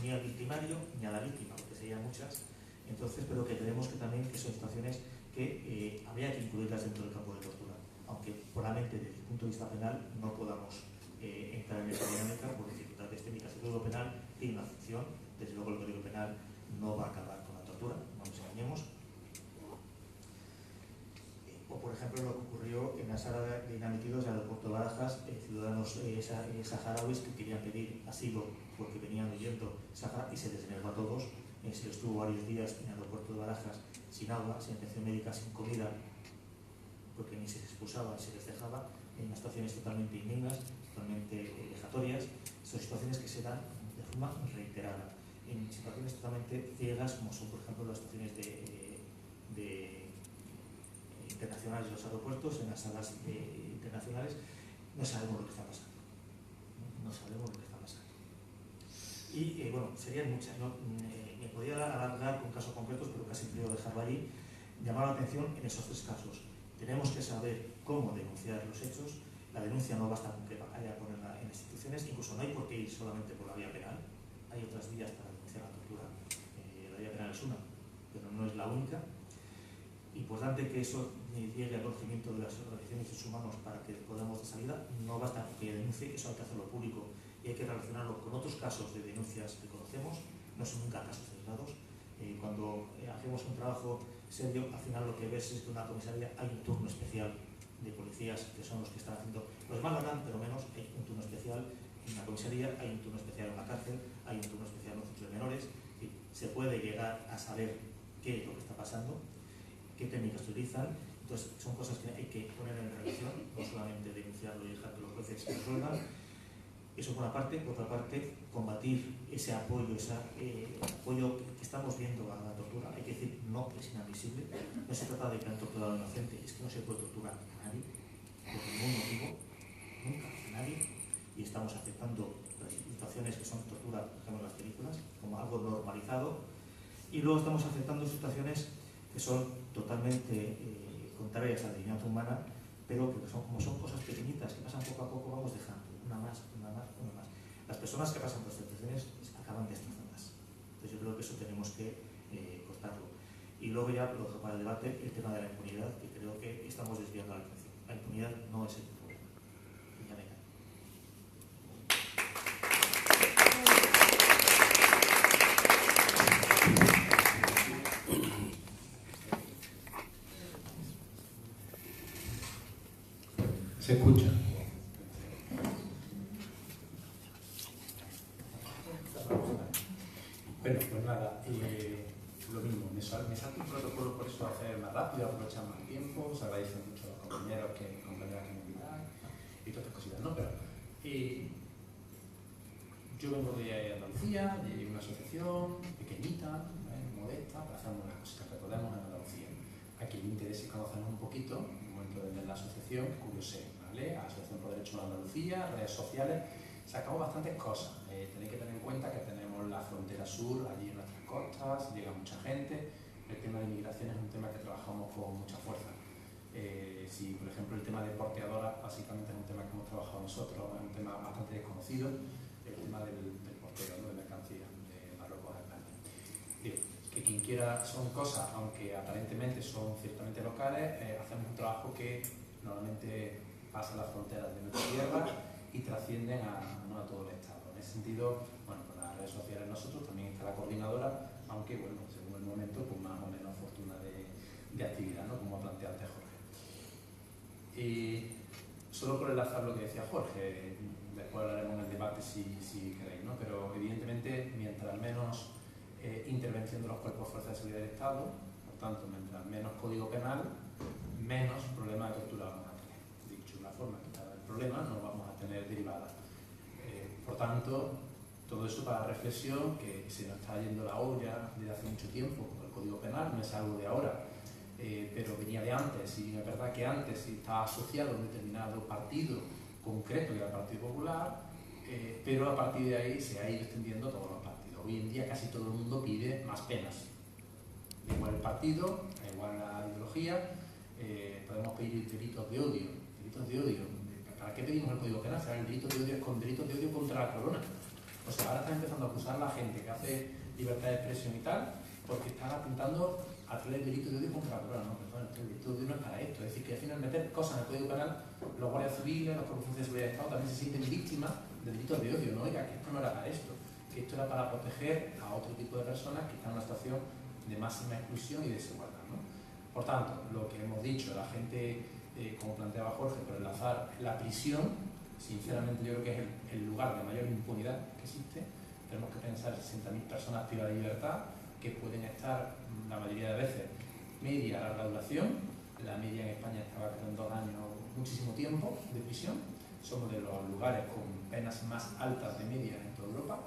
S2: ni al victimario ni a la víctima, porque serían muchas. Entonces, pero que creemos que también que son situaciones que habría que incluirlas dentro del campo de tortura, aunque probablemente desde el punto de vista penal no podamos entrar en esta dinámica por dificultades técnicas. El Código Penal tiene una función, desde luego el Código Penal no va a acabar con la tortura, no nos engañemos. O por ejemplo lo que ocurrió en la sala de inadmitidos del aeropuerto de Barajas, ciudadanos saharauis que querían pedir asilo porque venían huyendo Sahara y se les denegó a todos. Se estuvo varios días en el aeropuerto de Barajas sin agua, sin atención médica, sin comida, porque ni se les expulsaba, se les dejaba en unas situaciones totalmente indignas, totalmente vejatorias. Son situaciones que se dan de forma reiterada, en situaciones totalmente ciegas, como son por ejemplo las situaciones internacionales de los aeropuertos, en las salas internacionales, no sabemos lo que está pasando. No sabemos lo que está pasando. Y bueno, serían muchas, ¿no? Me podría alargar con casos concretos, pero casi quiero dejarlo allí. Llamar la atención en esos tres casos. Tenemos que saber cómo denunciar los hechos. La denuncia no basta con que haya que ponerla en instituciones, incluso no hay por qué ir solamente por la vía penal. Hay otras vías para denunciar la tortura. La vía penal es una, pero no es la única. Importante que eso llegue al conocimiento de las organizaciones de derechos humanos para que podamos de salida. No basta con que denuncie, eso hay que hacerlo público y hay que relacionarlo con otros casos de denuncias que conocemos, no son nunca casos aislados. Cuando hacemos un trabajo serio, al final lo que ves es que en una comisaría hay un turno especial de policías que son los que están haciendo, los más lo harán, pero menos, hay un turno especial en una comisaría, hay un turno especial en una cárcel, hay un turno especial en un centro de menores, y se puede llegar a saber qué es lo que está pasando, qué técnicas utilizan. Entonces son cosas que hay que poner en revisión, no solamente denunciarlo y dejar que los jueces resuelvan. Eso por una parte. Por otra parte, combatir ese apoyo, apoyo que estamos viendo a la tortura. Hay que decir, no es inadmisible. No se trata de que han torturado a un inocente, es que no se puede torturar a nadie, por ningún motivo, nunca a nadie. Y estamos aceptando las situaciones que son tortura, por ejemplo, en las películas, como algo normalizado. Y luego estamos aceptando situaciones que son totalmente contrarias a la dignidad humana, pero que como son cosas pequeñitas que pasan poco a poco, vamos dejando una más, una más, una más. Las personas que pasan por estas situaciones acaban destrozadas. Entonces yo creo que eso tenemos que cortarlo. Y luego ya lo dejo para el debate, el tema de la impunidad, que creo que estamos desviando la atención. La impunidad no es el problema. Y ya me callo.
S4: Se escucha. Bueno, pues nada, lo mismo, me salto un protocolo por eso hacer más rápido, aprovechar más tiempo, os agradezco mucho a los compañeros que me invitan y todas estas cositas, ¿no? Pero yo vengo de Andalucía, de una asociación pequeñita, modesta, para hacer unas cositas que podemos en Andalucía. A quien le interese conocernos un poquito, en el momento de la asociación, curiosé, ¿vale? Asociación por Derechos de Andalucía, redes sociales, sacamos bastantes cosas. Tenéis que tener en cuenta que tenemos la frontera sur, allí en nuestras costas, llega mucha gente. El tema de inmigración es un tema que trabajamos con mucha fuerza. Si, por ejemplo, el tema de porteadoras, básicamente es un tema que hemos trabajado nosotros, es un tema bastante desconocido, el tema del porteo, ¿no? De mercancías de Marruecos a España. Bien, que quien quiera, son cosas, aunque aparentemente son ciertamente locales, hacemos un trabajo que normalmente pasa las fronteras de nuestra tierra y trascienden no a todo el Estado. En ese sentido, bueno, con las redes sociales nosotros también está la coordinadora, aunque bueno, según el momento, pues más o menos fortuna de actividad, ¿no? Como planteaste, Jorge. Y solo por enlazar lo que decía Jorge, después hablaremos en el debate si queréis, ¿no? Pero evidentemente, mientras menos intervención de los cuerpos de fuerza de seguridad del Estado, por tanto, mientras menos código penal, menos problemas de tortura vamos a tener. Dicho de una forma, quitar el problema, no vamos a tener derivadas. Por tanto, todo eso para reflexión, que se nos está yendo la olla desde hace mucho tiempo. El Código Penal no es algo de ahora, pero venía de antes, y es verdad que antes estaba asociado a un determinado partido concreto, que era el Partido Popular, pero a partir de ahí se ha ido extendiendo a todos los partidos. Hoy en día casi todo el mundo pide más penas. Da igual el partido, da igual la ideología, podemos pedir delitos de odio. Delitos de odio. ¿Para qué pedimos el Código Penal? El delito de odio es con delitos de odio contra la corona. O sea, ahora están empezando a acusar a la gente que hace libertad de expresión y tal, porque están apuntando a traer el delito de odio contra la corona. No, perdón, el delito de odio no es para esto. Es decir, que al final meter cosas en el Código Penal, los guardias civiles, los cuerpos de seguridad de Estado también se sienten víctimas de delitos de odio. No, oiga, que esto no era para esto, que esto era para proteger a otro tipo de personas que están en una situación de máxima exclusión y desigualdad, ¿no? Por tanto, lo que hemos dicho, la gente, como planteaba Jorge, por enlazar la prisión, sinceramente yo creo que es el lugar de mayor impunidad que existe. Tenemos que pensar 60.000 personas privadas de libertad que pueden estar, la mayoría de veces, media a larga duración. La media en España estaba en 2 años, muchísimo tiempo de prisión. Somos de los lugares con penas más altas de media en toda Europa,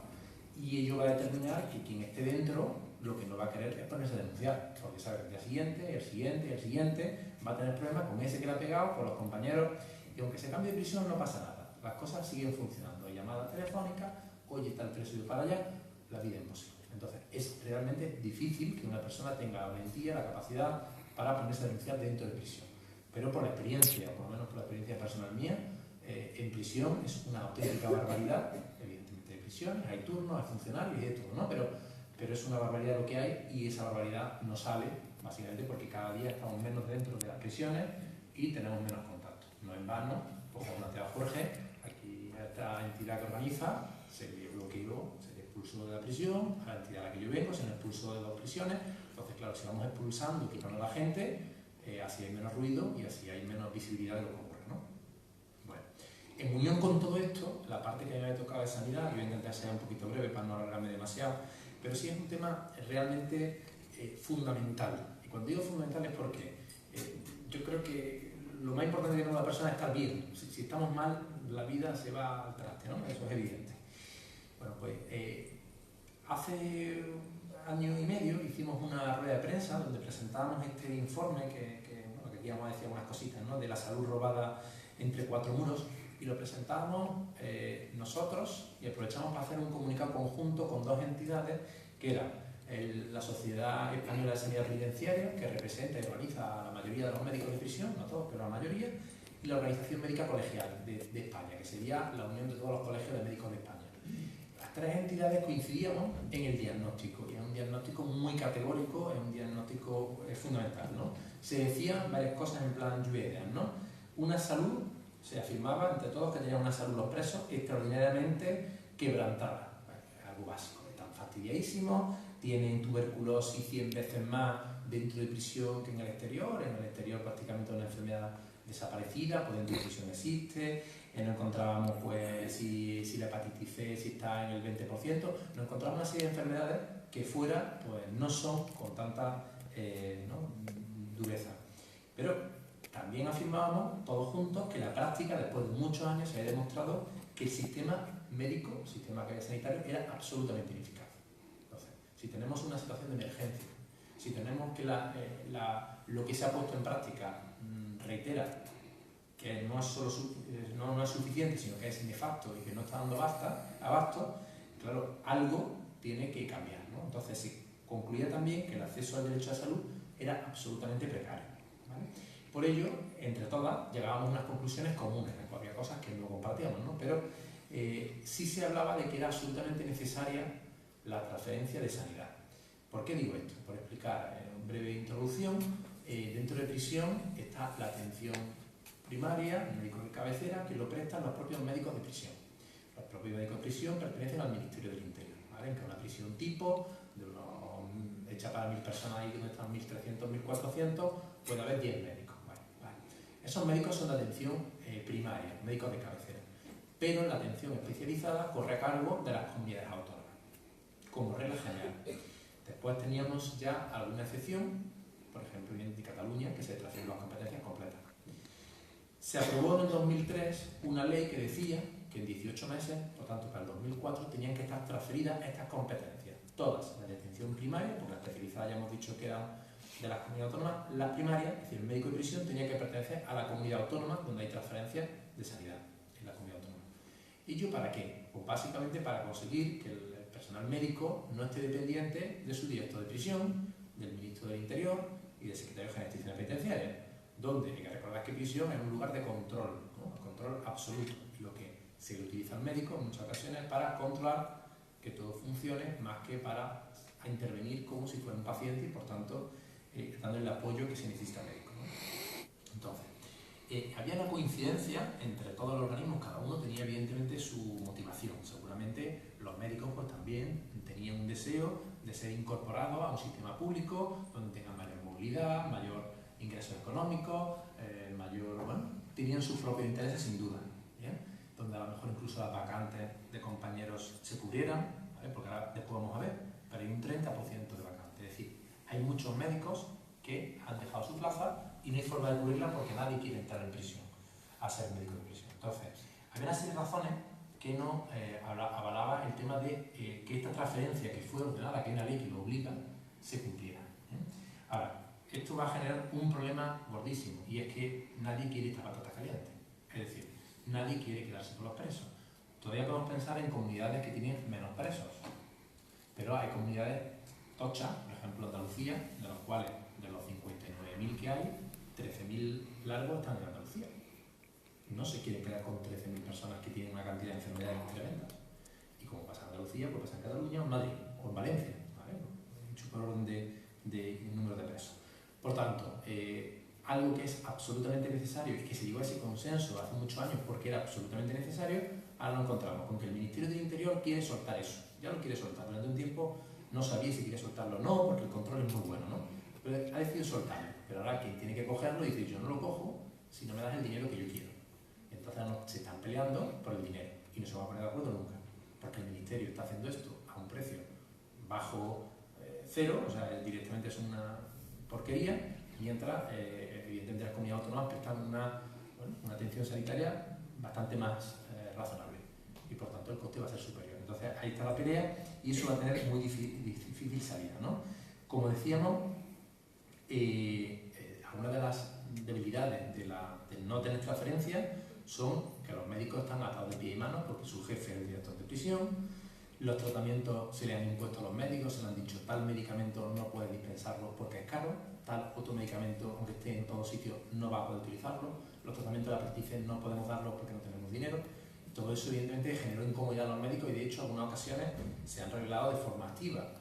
S4: y ello va a determinar que quien esté dentro lo que no va a querer es ponerse a denunciar, porque sabe que el día siguiente, el siguiente, el siguiente va a tener problemas con ese que le ha pegado, con los compañeros, y aunque se cambie de prisión no pasa nada, las cosas siguen funcionando. Hay llamadas telefónicas, hoy está el preso para allá, la vida es imposible. Entonces es realmente difícil que una persona tenga la valentía, la capacidad para ponerse a denunciar dentro de prisión. Pero por la experiencia, por lo menos por la experiencia personal mía, en prisión es una auténtica barbaridad. Evidentemente hay prisiones, hay turnos, hay funcionarios y de todo, ¿no? Pero es una barbaridad lo que hay, y esa barbaridad no sale básicamente porque cada día estamos menos dentro de las prisiones y tenemos menos contacto. No en vano, como planteaba Jorge, aquí esta entidad que organiza se le bloqueó, se le expulsó de la prisión, a la entidad a la que yo vengo se le expulsó de 2 prisiones. Entonces, claro, si vamos expulsando y quitando a la gente, así hay menos ruido y así hay menos visibilidad de lo que ocurre, ¿no? Bueno, en unión con todo esto, la parte que a mí me ha tocado de sanidad, yo voy a intentar ser un poquito breve para no alargarme demasiado, pero sí es un tema realmente fundamental. Y cuando digo fundamental es porque yo creo que lo más importante que tenemos la persona estar bien. Si estamos mal, la vida se va al traste, ¿no? Eso es evidente. Bueno, pues hace año y medio hicimos una rueda de prensa donde presentábamos este informe bueno, que aquí vamos a decir unas cositas, ¿no? De la salud robada entre cuatro muros, y lo presentábamos nosotros y aprovechamos para hacer un comunicado conjunto con dos entidades que eran la Sociedad Española de Sanidad Penitenciaria, que representa y organiza a la mayoría de los médicos de prisión, no todos, pero la mayoría, y la Organización Médica Colegial de España, que sería la unión de todos los colegios de médicos de España. Las tres entidades coincidíamos en el diagnóstico, y es un diagnóstico muy categórico, es un diagnóstico fundamental, ¿no? Se decían varias cosas en plan lluvias, ¿no? Una salud, se afirmaba entre todos que tenían una salud los presos extraordinariamente quebrantada. Bueno, es algo básico, están fastidiadísimos, tienen tuberculosis 100 veces más dentro de prisión que en el exterior prácticamente una enfermedad desaparecida, pues dentro de prisión existe, no encontrábamos pues si la hepatitis C si está en el 20%, nos encontramos una serie de enfermedades que fuera pues no son con tanta dureza. Pero también afirmábamos todos juntos que la práctica, después de muchos años, se había demostrado que el sistema médico, el sistema sanitario, era absolutamente ineficaz. Entonces, si tenemos una situación de emergencia, si tenemos que lo que se ha puesto en práctica reitera que no es suficiente, sino que es inefacto y que no está dando abasto, claro, algo tiene que cambiar, ¿no? Entonces se concluía también que el acceso al derecho a la salud era absolutamente precario, ¿vale? Por ello, entre todas, llegábamos a unas conclusiones comunes, había cosas que no compartíamos, ¿no? Pero sí se hablaba de que era absolutamente necesaria la transferencia de sanidad. ¿Por qué digo esto? Por explicar en breve introducción, dentro de prisión está la atención primaria, el médico de cabecera, que lo prestan los propios médicos de prisión. Los propios médicos de prisión pertenecen al Ministerio del Interior, ¿vale? Que es una prisión tipo, hecha para 1000 personas, ahí donde están 1300, 1400, puede haber 10 médicos. Vale. Esos médicos son de atención primaria, médicos de cabecera, pero la atención especializada corre a cargo de las comunidades autónomas, como regla general. Después teníamos ya alguna excepción, por ejemplo en Cataluña, que se transfirieron las competencias completas. Se aprobó en el 2003 una ley que decía que en 18 meses, por tanto para el 2004, tenían que estar transferidas estas competencias, todas, las de atención primaria, porque las especializadas ya hemos dicho que eran de las comunidades autónomas, la primaria, es decir, el médico de prisión tenía que pertenecer a la comunidad autónoma donde hay transferencias de sanidad, en la comunidad autónoma. ¿Y yo para qué? Pues básicamente para conseguir que el personal médico no esté dependiente de su director de prisión, del ministro del Interior y del secretario general de instituciones penitenciarias, donde hay que recordar que prisión es un lugar de control, ¿no? Control absoluto, y lo que se le utiliza al médico en muchas ocasiones para controlar que todo funcione más que para intervenir como si fuera un paciente y por tanto dando el apoyo que se necesita al médico, ¿no? Entonces, había una coincidencia entre todos los organismos, cada uno tenía evidentemente su motivación. Seguramente los médicos pues también tenían un deseo de ser incorporados a un sistema público donde tengan mayor movilidad, mayor ingresos económicos, tenían sus propios intereses sin duda, ¿bien? Donde a lo mejor incluso las vacantes de compañeros se cubrieran, ¿vale? Porque ahora después vamos a ver, pero hay un 30% de vacantes, es decir, hay muchos médicos que han dejado su plaza y no hay forma de cubrirla porque nadie quiere entrar en prisión a ser médico de prisión. Entonces, había una serie de razones que no avalaba el tema de que esta transferencia que fue ordenada, que hay una ley que lo obliga, se cumpliera. Ahora, esto va a generar un problema gordísimo y es que nadie quiere esta patata caliente. Es decir, nadie quiere quedarse con los presos. Todavía podemos pensar en comunidades que tienen menos presos, pero hay comunidades tochas, por ejemplo Andalucía, de los cuales de los 59.000 que hay, 13.000 largos están en Andalucía. No se quieren quedar con 13.000 personas que tienen una cantidad de enfermedades tremendas. Y como pasa en Andalucía, pues pasa en Cataluña o en Madrid o en Valencia, ¿vale? Mucho por orden de número de presos. Por tanto, algo que es absolutamente necesario y que se llegó a ese consenso hace muchos años porque era absolutamente necesario, ahora lo encontramos con que el Ministerio del Interior quiere soltar eso. Ya lo quiere soltar. Durante un tiempo no sabía si quería soltarlo o no, porque el control es muy bueno, ¿no? Pero ha decidido soltarlo. Pero ahora quien tiene que cogerlo dice, yo no lo cojo si no me das el dinero que yo quiero. Entonces se están peleando por el dinero y no se van a poner de acuerdo nunca, porque el Ministerio está haciendo esto a un precio bajo cero, o sea, directamente es una porquería, mientras evidentemente las comunidades autónomas prestan bueno, una atención sanitaria bastante más razonable y por tanto el coste va a ser superior. Entonces ahí está la pelea y eso va a tener muy difícil salida, ¿no? Como decíamos, algunas de las debilidades de no tener transferencia son que los médicos están atados de pie y manos porque su jefe es el director de prisión, los tratamientos se le han impuesto a los médicos, se le han dicho tal medicamento no puede dispensarlo porque es caro, tal otro medicamento, aunque esté en todos sitios, no va a poder utilizarlo, los tratamientos de la apéndice no podemos darlos porque no tenemos dinero. Todo eso evidentemente generó incomodidad a los médicos y de hecho en algunas ocasiones se han revelado de forma activa.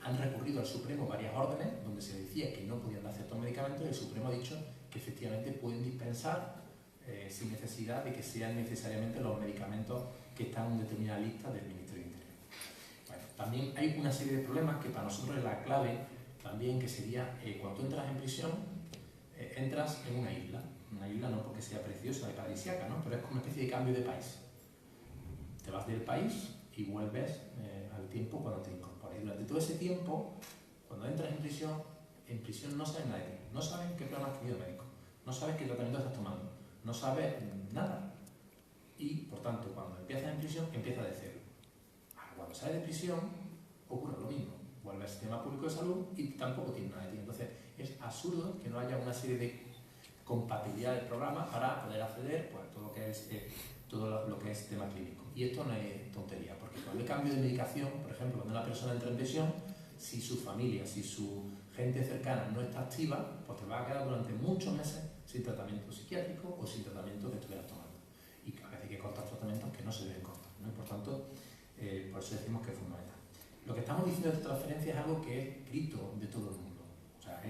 S4: Han recurrido al Supremo varias órdenes donde se decía que no podían dar ciertos medicamentos y el Supremo ha dicho que efectivamente pueden dispensar sin necesidad de que sean necesariamente los medicamentos que están en una determinada lista del Ministerio del Interior. Bueno, también hay una serie de problemas que para nosotros es la clave también, que sería cuando tú entras en prisión, entras en una isla no porque sea preciosa y paradisíaca, ¿no? Pero es como una especie de cambio de país. Te vas del país y vuelves al tiempo cuando te incorporas. Y durante todo ese tiempo, cuando entras en prisión no sabes nada de ti, no sabes qué plan has tenido médico, no sabes qué tratamiento estás tomando, no sabes nada. Y, por tanto, cuando empiezas en prisión, empiezas de cero. Cuando sales de prisión, ocurre lo mismo. Vuelves al sistema público de salud y tampoco tienes nada de ti. Entonces, es absurdo que no haya una serie de compatibilidad del programa para poder acceder pues, a todo lo que es tema clínico. Y esto no es tontería, porque cuando hay cambio de medicación, por ejemplo, cuando una persona entra en prisión, si su familia, si su gente cercana no está activa, pues te va a quedar durante muchos meses sin tratamiento psiquiátrico o sin tratamiento que estuvieras tomando. Y a veces hay que cortar tratamientos que no se deben cortar, ¿no? Y por tanto, por eso decimos que es fundamental. Lo que estamos diciendo de esta transferencia es algo que es grito de todo el mundo. O sea,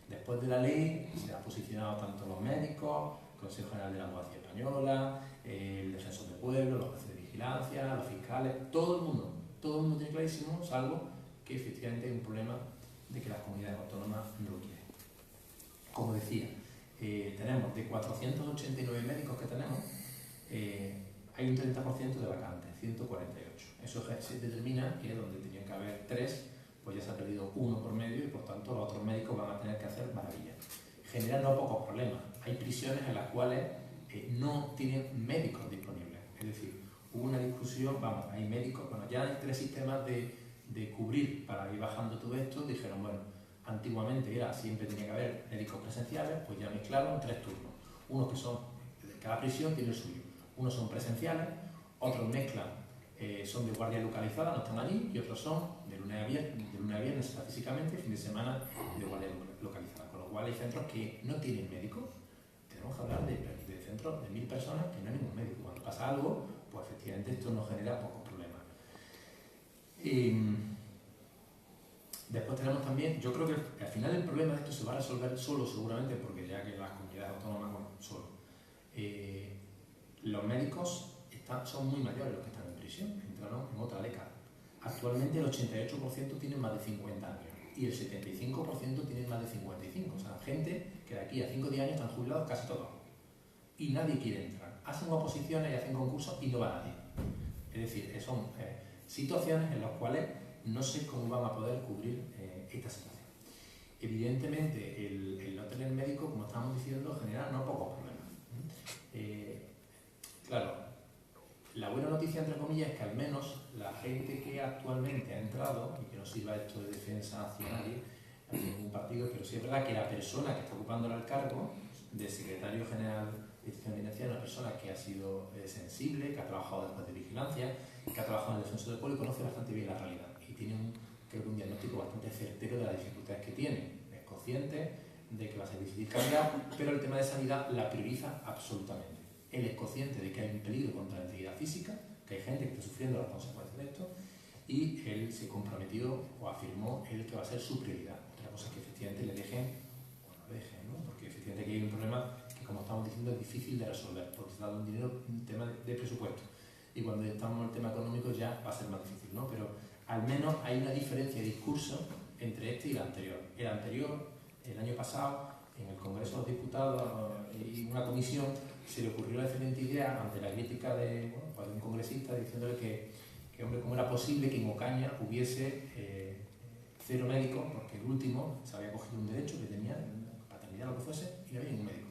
S4: después de la ley se han posicionado tanto los médicos, el Consejo General de la Abogacía Española, el Defensor del Pueblo, los jueces de vigilancia, los fiscales, todo el mundo tiene clarísimo, salvo que efectivamente hay un problema de que las comunidades autónomas no lo quieren. Como decía, tenemos de 489 médicos que tenemos, hay un 30% de vacantes, 148. Eso se determina que donde tenían que haber 3, pues ya se ha perdido 1 por medio y por tanto los otros médicos van a tener que hacer maravillas. Generan no pocos problemas. Hay prisiones en las cuales no tienen médicos disponibles. Es decir, hubo una discusión, hay médicos, ya hay 3 sistemas de cubrir para ir bajando todo esto. Dijeron, bueno, antiguamente siempre tenía que haber médicos presenciales, pues ya mezclaron 3 turnos. Unos que son, cada prisión tiene el suyo. Unos son presenciales, otros mezclan, son de guardia localizada, no están allí, y otros son de lunes a viernes físicamente, fin de semana de guardia localizada. Con lo cual hay centros que no tienen médicos. Tenemos que hablar de centros de 1000 personas que no hay ningún médico. Cuando pasa algo, pues efectivamente esto nos genera pocos problemas. Después tenemos también, yo creo que al final el problema de esto se va a resolver solo seguramente, porque ya que las comunidades autónomas, bueno, solo. Los médicos son muy mayores los que están en prisión, entraron en otra década. Actualmente el 88% tienen más de 50 años y el 75% tienen más de 55. O sea, gente que de aquí a 5 o 10 años están jubilados casi todos. Y nadie quiere entrar. Hacen oposiciones y hacen concursos y no va nadie. Es decir, son situaciones en las cuales no sé cómo van a poder cubrir esta situación. Evidentemente, el no tener médico, como estábamos diciendo, genera no pocos problemas. Claro, la buena noticia, entre comillas, es que al menos la gente que actualmente ha entrado, y que no sirva esto de defensa hacia nadie, a ningún partido, pero sí es verdad que la persona que está ocupando el cargo de secretario general de institución financiera es una persona que ha sido sensible, que ha trabajado después de vigilancia, que ha trabajado en el Defensor del Pueblo y conoce bastante bien la realidad. Y tiene creo que un diagnóstico bastante certero de las dificultades que tiene. Es consciente de que va a ser difícil cambiar, pero el tema de sanidad la prioriza absolutamente. Él es consciente de que hay un peligro contra la integridad física, que hay gente que está sufriendo las consecuencias de esto, y él se comprometió o afirmó él que va a ser su prioridad. Otra cosa es que efectivamente le dejen o no le dejen, ¿no? Porque efectivamente aquí hay un problema que, como estamos diciendo, es difícil de resolver, porque se da un tema de presupuesto. Y cuando estamos en el tema económico ya va a ser más difícil, ¿no? Pero al menos hay una diferencia de discurso entre este y el anterior. El anterior, el año pasado, en el Congreso de los Diputados y una comisión, se le ocurrió la excelente idea ante la crítica de un congresista diciéndole que, hombre, cómo era posible que en Ocaña hubiese 0 médicos, porque el último se había cogido un derecho que tenía, paternidad o lo que fuese, y no había ningún médico.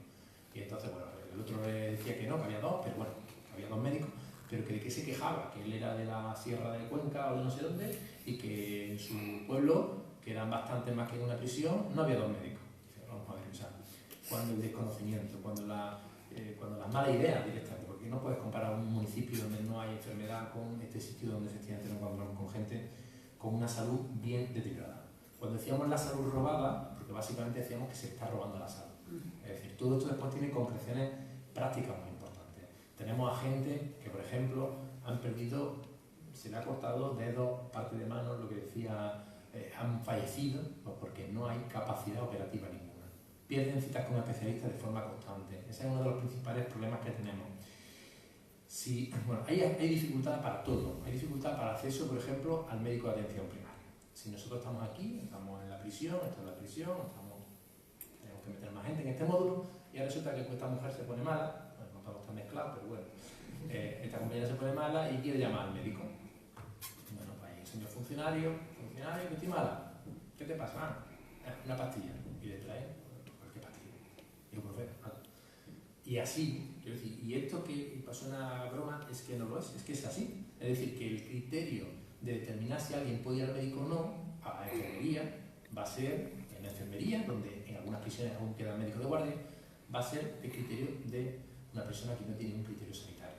S4: Y entonces, bueno, el otro le decía que no, que había dos, pero bueno, había dos médicos, pero que de qué se quejaba, que él era de la Sierra de Cuenca o de no sé dónde, y que en su pueblo, que eran bastantes más que en una prisión, no había dos médicos. Dice, vamos a ver, o sea, cuando el desconocimiento, cuando las malas ideas directamente, porque no puedes comparar un municipio donde no hay enfermedad con este sitio donde efectivamente nos encontramos con gente con una salud bien deteriorada. Cuando decíamos la salud robada, porque básicamente decíamos que se está robando la salud. Es decir, todo esto después tiene concreciones prácticas muy importantes. Tenemos a gente que, por ejemplo, han perdido, se le ha cortado dedos, parte de mano, lo que decía, han fallecido, pues porque no hay capacidad operativa ninguna. Pierden citas con especialistas de forma constante. Ese es uno de los principales problemas que tenemos. Si, bueno, hay dificultades para todo. Hay dificultades para acceso, por ejemplo, al médico de atención primaria. Si nosotros estamos aquí, estamos en la prisión, tenemos que meter más gente en este módulo, y ahora resulta que esta mujer se pone mala, bueno, no estamos tan mezclados, pero bueno, esta compañera se pone mala y quiere llamar al médico. Bueno, pues ahí el señor funcionario, que estoy mala, ¿qué te pasa? Una pastilla, y le trae cualquier pastilla, ibuprofeno. Y así, quiero decir, y esto que pasó una broma es que no lo es que es así. Es decir, que el criterio de determinar si alguien puede ir al médico o no, a la enfermería, va a ser, en la enfermería, donde en algunas prisiones aún queda el médico de guardia, va a ser el criterio de una persona que no tiene un criterio sanitario.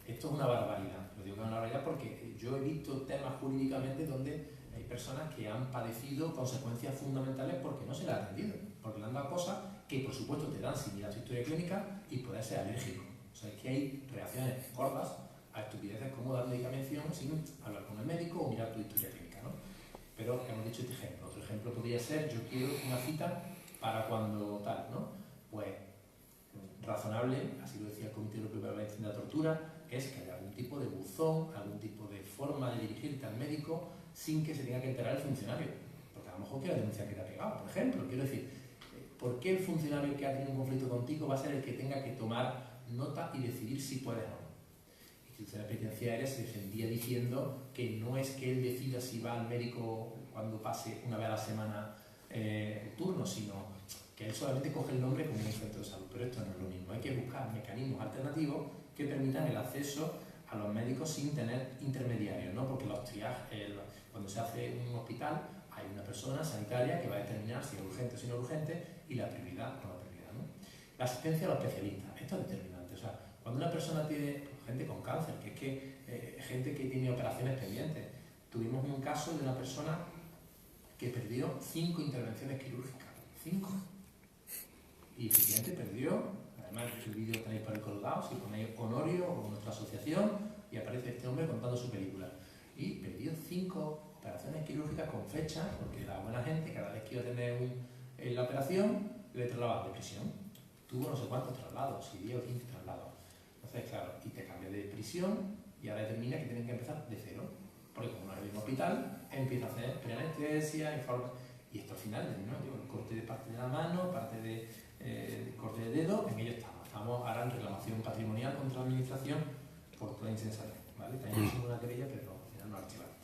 S4: Esto es una barbaridad, lo digo que es una barbaridad porque yo he visto temas jurídicamente donde hay personas que han padecido consecuencias fundamentales porque no se les ha atendido, porque le han dado cosas que por supuesto te dan sin mirar su historia clínica y puede ser alérgico. O sea, es que hay reacciones gordas a estupideces como dar medicación sin hablar con el médico o mirar tu historia clínica, ¿no? Pero hemos dicho este ejemplo. Otro ejemplo podría ser, yo quiero una cita para cuando tal, ¿no? Pues razonable, así lo decía el Comité Europeo para la Prevención de la Tortura, es que haya algún tipo de buzón, algún tipo de forma de dirigirte al médico sin que se tenga que enterar el funcionario. Porque a lo mejor quiere denunciar que te ha pegado, por ejemplo. Quiero decir, ¿por qué el funcionario que ha tenido un conflicto contigo va a ser el que tenga que tomar nota y decidir si puedes o no? La institución penitenciaria se defendía diciendo que no es que él decida si va al médico cuando pase una vez a la semana el turno, sino que él solamente coge el nombre como un centro de salud. Pero esto no es lo mismo. Hay que buscar mecanismos alternativos que permitan el acceso a los médicos sin tener intermediarios, ¿no? Porque los triajes, cuando se hace un hospital, hay una persona sanitaria que va a determinar si es urgente o si no es urgente y la prioridad o no prioridad, ¿no? La asistencia a los especialistas, esto es determinante. O sea, cuando una persona tiene gente con cáncer, que es que gente que tiene operaciones pendientes, tuvimos un caso de una persona que perdió 5 intervenciones quirúrgicas, 5. Y efectivamente perdió, además el vídeo tenéis por ahí colgado, si ponéis Honorio o nuestra asociación, y aparece este hombre contando su película. Y perdió 5 operaciones quirúrgicas con fecha, porque la buena gente, cada vez que iba a tener la operación, le trasladaban de prisión. Tuvo no sé cuántos traslados, si 10 o 15 traslados. Entonces, claro, y te cambia de prisión y ahora determina que tienen que empezar de cero. Porque como no es el mismo hospital, empieza a hacer preanestesia, informes, y esto al final, ¿no? Digo, el corte de parte de la mano, parte de corte de dedo, en ello estamos. Estamos ahora en reclamación patrimonial contra la administración por toda insensatez, ¿vale? También es una querella, pero al final no archivaron.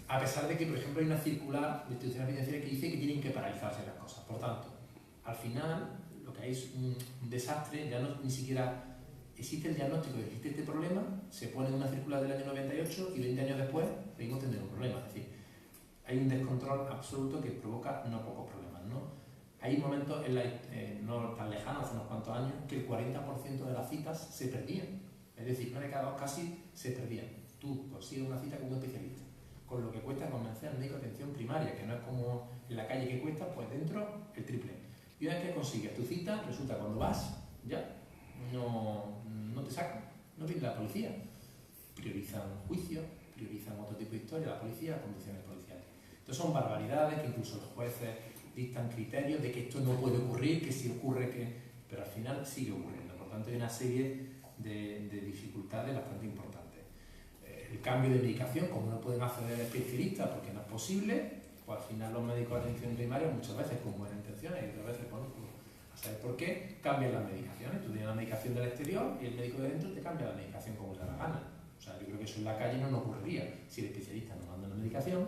S4: A pesar de que, por ejemplo, hay una circular de instituciones penitenciarias que dice que tienen que paralizarse las cosas. Por tanto, al final, lo que hay es un desastre, ya no ni siquiera existe el diagnóstico de que existe este problema, se pone en una circular del año 98 y 20 años después seguimos teniendo un problema. Es decir, hay un descontrol absoluto que provoca no pocos problemas, ¿no? Hay momentos, no tan lejanos, hace unos cuantos años, que el 40% de las citas se perdían. Es decir, una de cada 2 casi se perdían. Tú consigues una cita con un especialista, con lo que cuesta convencer al médico de atención primaria, que no es como en la calle que cuesta, pues dentro el triple. Y una vez que consigues tu cita, resulta que cuando vas, ya no te sacan, no viene la policía. Priorizan juicios, priorizan otro tipo de historia, la policía, las condiciones policiales. Entonces son barbaridades que incluso los jueces dictan criterios de que esto no puede ocurrir, que si ocurre que... Pero al final sigue ocurriendo. Por tanto, hay una serie de dificultades bastante importantes. El cambio de medicación, como no pueden acceder al especialista porque no es posible, pues al final los médicos de atención primaria muchas veces con buenas intenciones y otras veces a saber por qué cambian las medicaciones. Tú tienes la medicación del exterior y el médico de dentro te cambia la medicación como le da la gana. O sea, yo creo que eso en la calle no nos ocurriría. Si el especialista nos manda una medicación,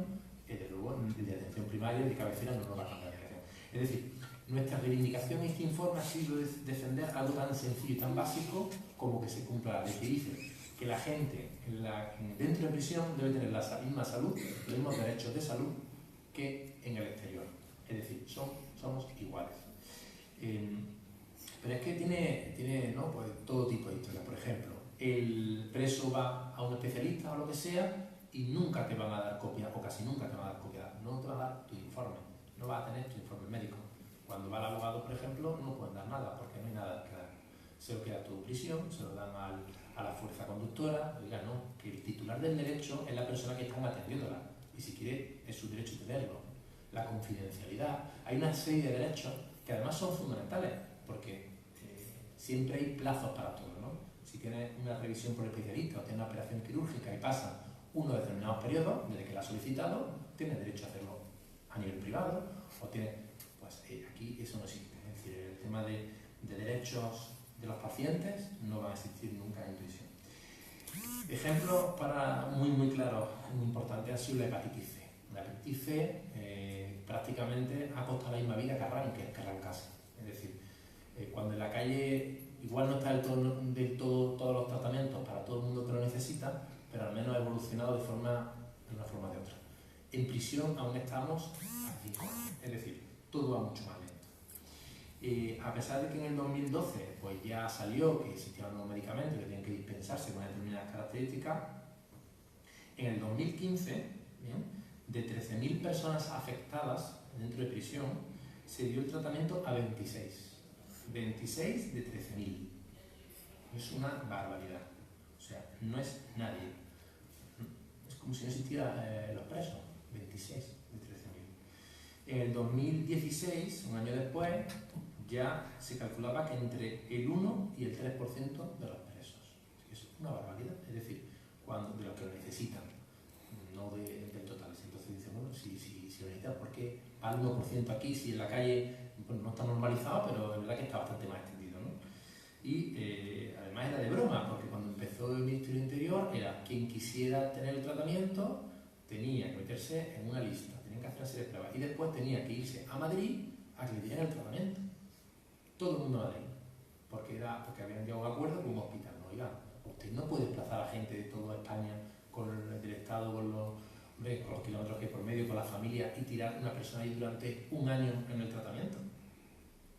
S4: desde luego el de atención primaria, el de cabecera no nos va a cambiar la medicación. Es decir, Nuestra reivindicación en este informe ha sido defender algo tan sencillo y tan básico como que se cumpla la ley, que dice que la gente dentro de prisión debe tener la misma salud, los mismos derechos de salud que en el exterior. Es decir, somos iguales. Pero es que tiene ¿no? Pues todo tipo de historias. Por ejemplo, el preso va a un especialista o lo que sea y nunca te van a dar copia, o casi nunca te van a dar copia. No te van a dar tu informe, no vas a tener tu informe médico. Cuando va al abogado, por ejemplo, no pueden dar nada porque no hay nada que dar. Se lo queda todo prisión, se lo dan a la fuerza conductora. Oiga, no, que el titular del derecho es la persona que están atendiéndola y si quiere es su derecho tenerlo. La confidencialidad, hay una serie de derechos que además son fundamentales porque siempre hay plazos para todo, ¿no? Si tienes una revisión por especialista o tienes una operación quirúrgica y pasan unos determinados periodos desde que la has solicitado, tienes derecho a hacerlo a nivel privado o tienes... Aquí eso no existe, es decir, el tema de derechos de los pacientes no va a existir nunca en prisión. Ejemplos muy claros, muy importantes, ha sido la hepatitis C. La hepatitis C prácticamente ha costado la misma vida que arrancarse. Es decir, cuando en la calle igual no está del todo todos los tratamientos para todo el mundo que lo necesita, pero al menos ha evolucionado de una forma o de otra. En prisión aún estamos a 5 años, es decir, todo va mucho más lento. A pesar de que en el 2012 pues ya salió que existían nuevos medicamentos que tienen que dispensarse con determinadas características, en el 2015, ¿bien?, de 13.000 personas afectadas dentro de prisión, se dio el tratamiento a 26. 26 de 13.000. Es una barbaridad. O sea, no es nadie. Es como si no existieran los presos. 26 de 13.000. En el 2016, un año después, ya se calculaba que entre el 1 y el 3% de los presos. Es una barbaridad, es decir, de los que lo necesitan, no del total. Entonces dicen, bueno, si lo necesitan, ¿por qué al 1% aquí, si en la calle bueno, no está normalizado, pero es verdad que está bastante más extendido, ¿no? Y además era de broma, porque cuando empezó el Ministerio del Interior, era quien quisiera tener el tratamiento, tenía que meterse en una lista. Tenían que hacer una serie de pruebas y después tenía que irse a Madrid a que le dieran el tratamiento. Todo el mundo a Madrid, porque habían llegado a un acuerdo con un hospital. No, oiga, usted no puede desplazar a la gente de toda España del Estado con los kilómetros que hay por medio, con la familia y tirar una persona ahí durante un año en el tratamiento.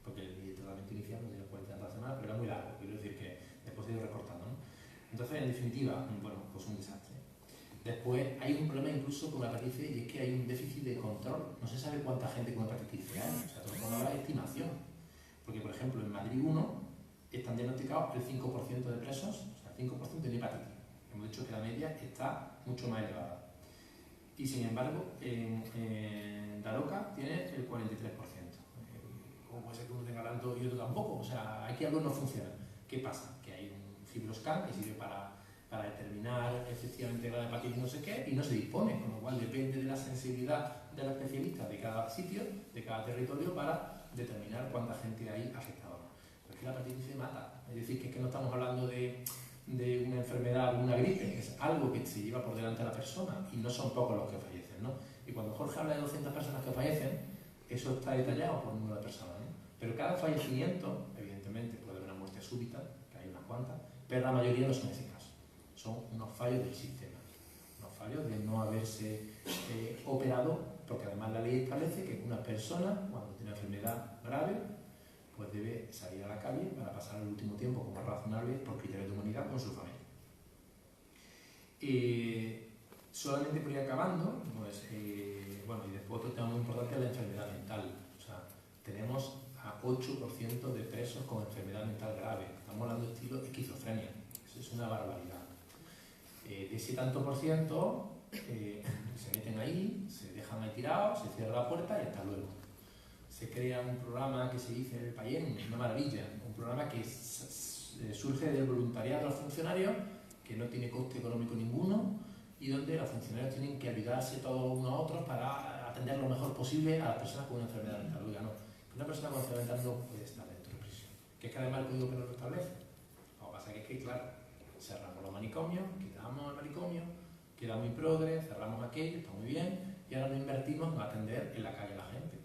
S4: Porque el tratamiento inicial no se puede tener la semana, pero era muy largo, quiero decir que después se ha ido recortando, ¿no? Entonces, en definitiva, bueno, pues un desastre. Después hay un problema incluso con la hepatitis C y es que hay un déficit de control. No se sabe cuánta gente con hepatitis C hay. O sea, todo el mundo habla de estimación. Porque, por ejemplo, en Madrid 1 están diagnosticados el 5% de presos, o sea, el 5% de hepatitis. Hemos dicho que la media está mucho más elevada. Y sin embargo, en Daroca tiene el 43%. ¿Cómo puede ser que uno tenga tanto y otro tampoco? O sea, aquí algo no funciona. ¿Qué pasa? Que hay un fibroscan que sirve para determinar efectivamente la hepatitis no sé qué y no se dispone, con lo cual depende de la sensibilidad de los especialistas de cada sitio, de cada territorio, para determinar cuánta gente hay afectada. Pero es que la hepatitis se mata, es decir, que es que no estamos hablando de una enfermedad, de una gripe, es algo que se lleva por delante a la persona y no son pocos los que fallecen, ¿no? Y cuando Jorge habla de 200 personas que fallecen, eso está detallado por número de personas, ¿no? Pero cada fallecimiento, evidentemente, puede haber una muerte súbita, que hay unas cuantas, pero la mayoría no son ese caso. Son unos fallos del sistema, unos fallos de no haberse operado, porque además la ley establece que una persona, cuando tiene una enfermedad grave, pues debe salir a la calle para pasar el último tiempo como razonable por criterios de humanidad con su familia. Solamente por ir acabando, pues, bueno, y después otro tema muy importante es la enfermedad mental. O sea, tenemos a 8% de presos con enfermedad mental grave. Estamos hablando de estilo esquizofrenia. Eso es una barbaridad. De ese tanto por ciento se meten ahí, se dejan ahí tirados, se cierra la puerta y hasta luego. Se crea un programa que se dice el Payén, una maravilla, un programa que surge del voluntariado de los funcionarios, que no tiene coste económico ninguno y donde los funcionarios tienen que ayudarse todos unos a otros para atender lo mejor posible a las personas con una enfermedad mental. Oiga, no, una persona con enfermedad mental no puede estar dentro de prisión, que es que además el código penal lo establece. Lo que pasa es que claro, cerramos los manicomios, quitamos el manicomio, queda muy progre, cerramos aquello, está muy bien, y ahora no invertimos en atender en la calle a la gente.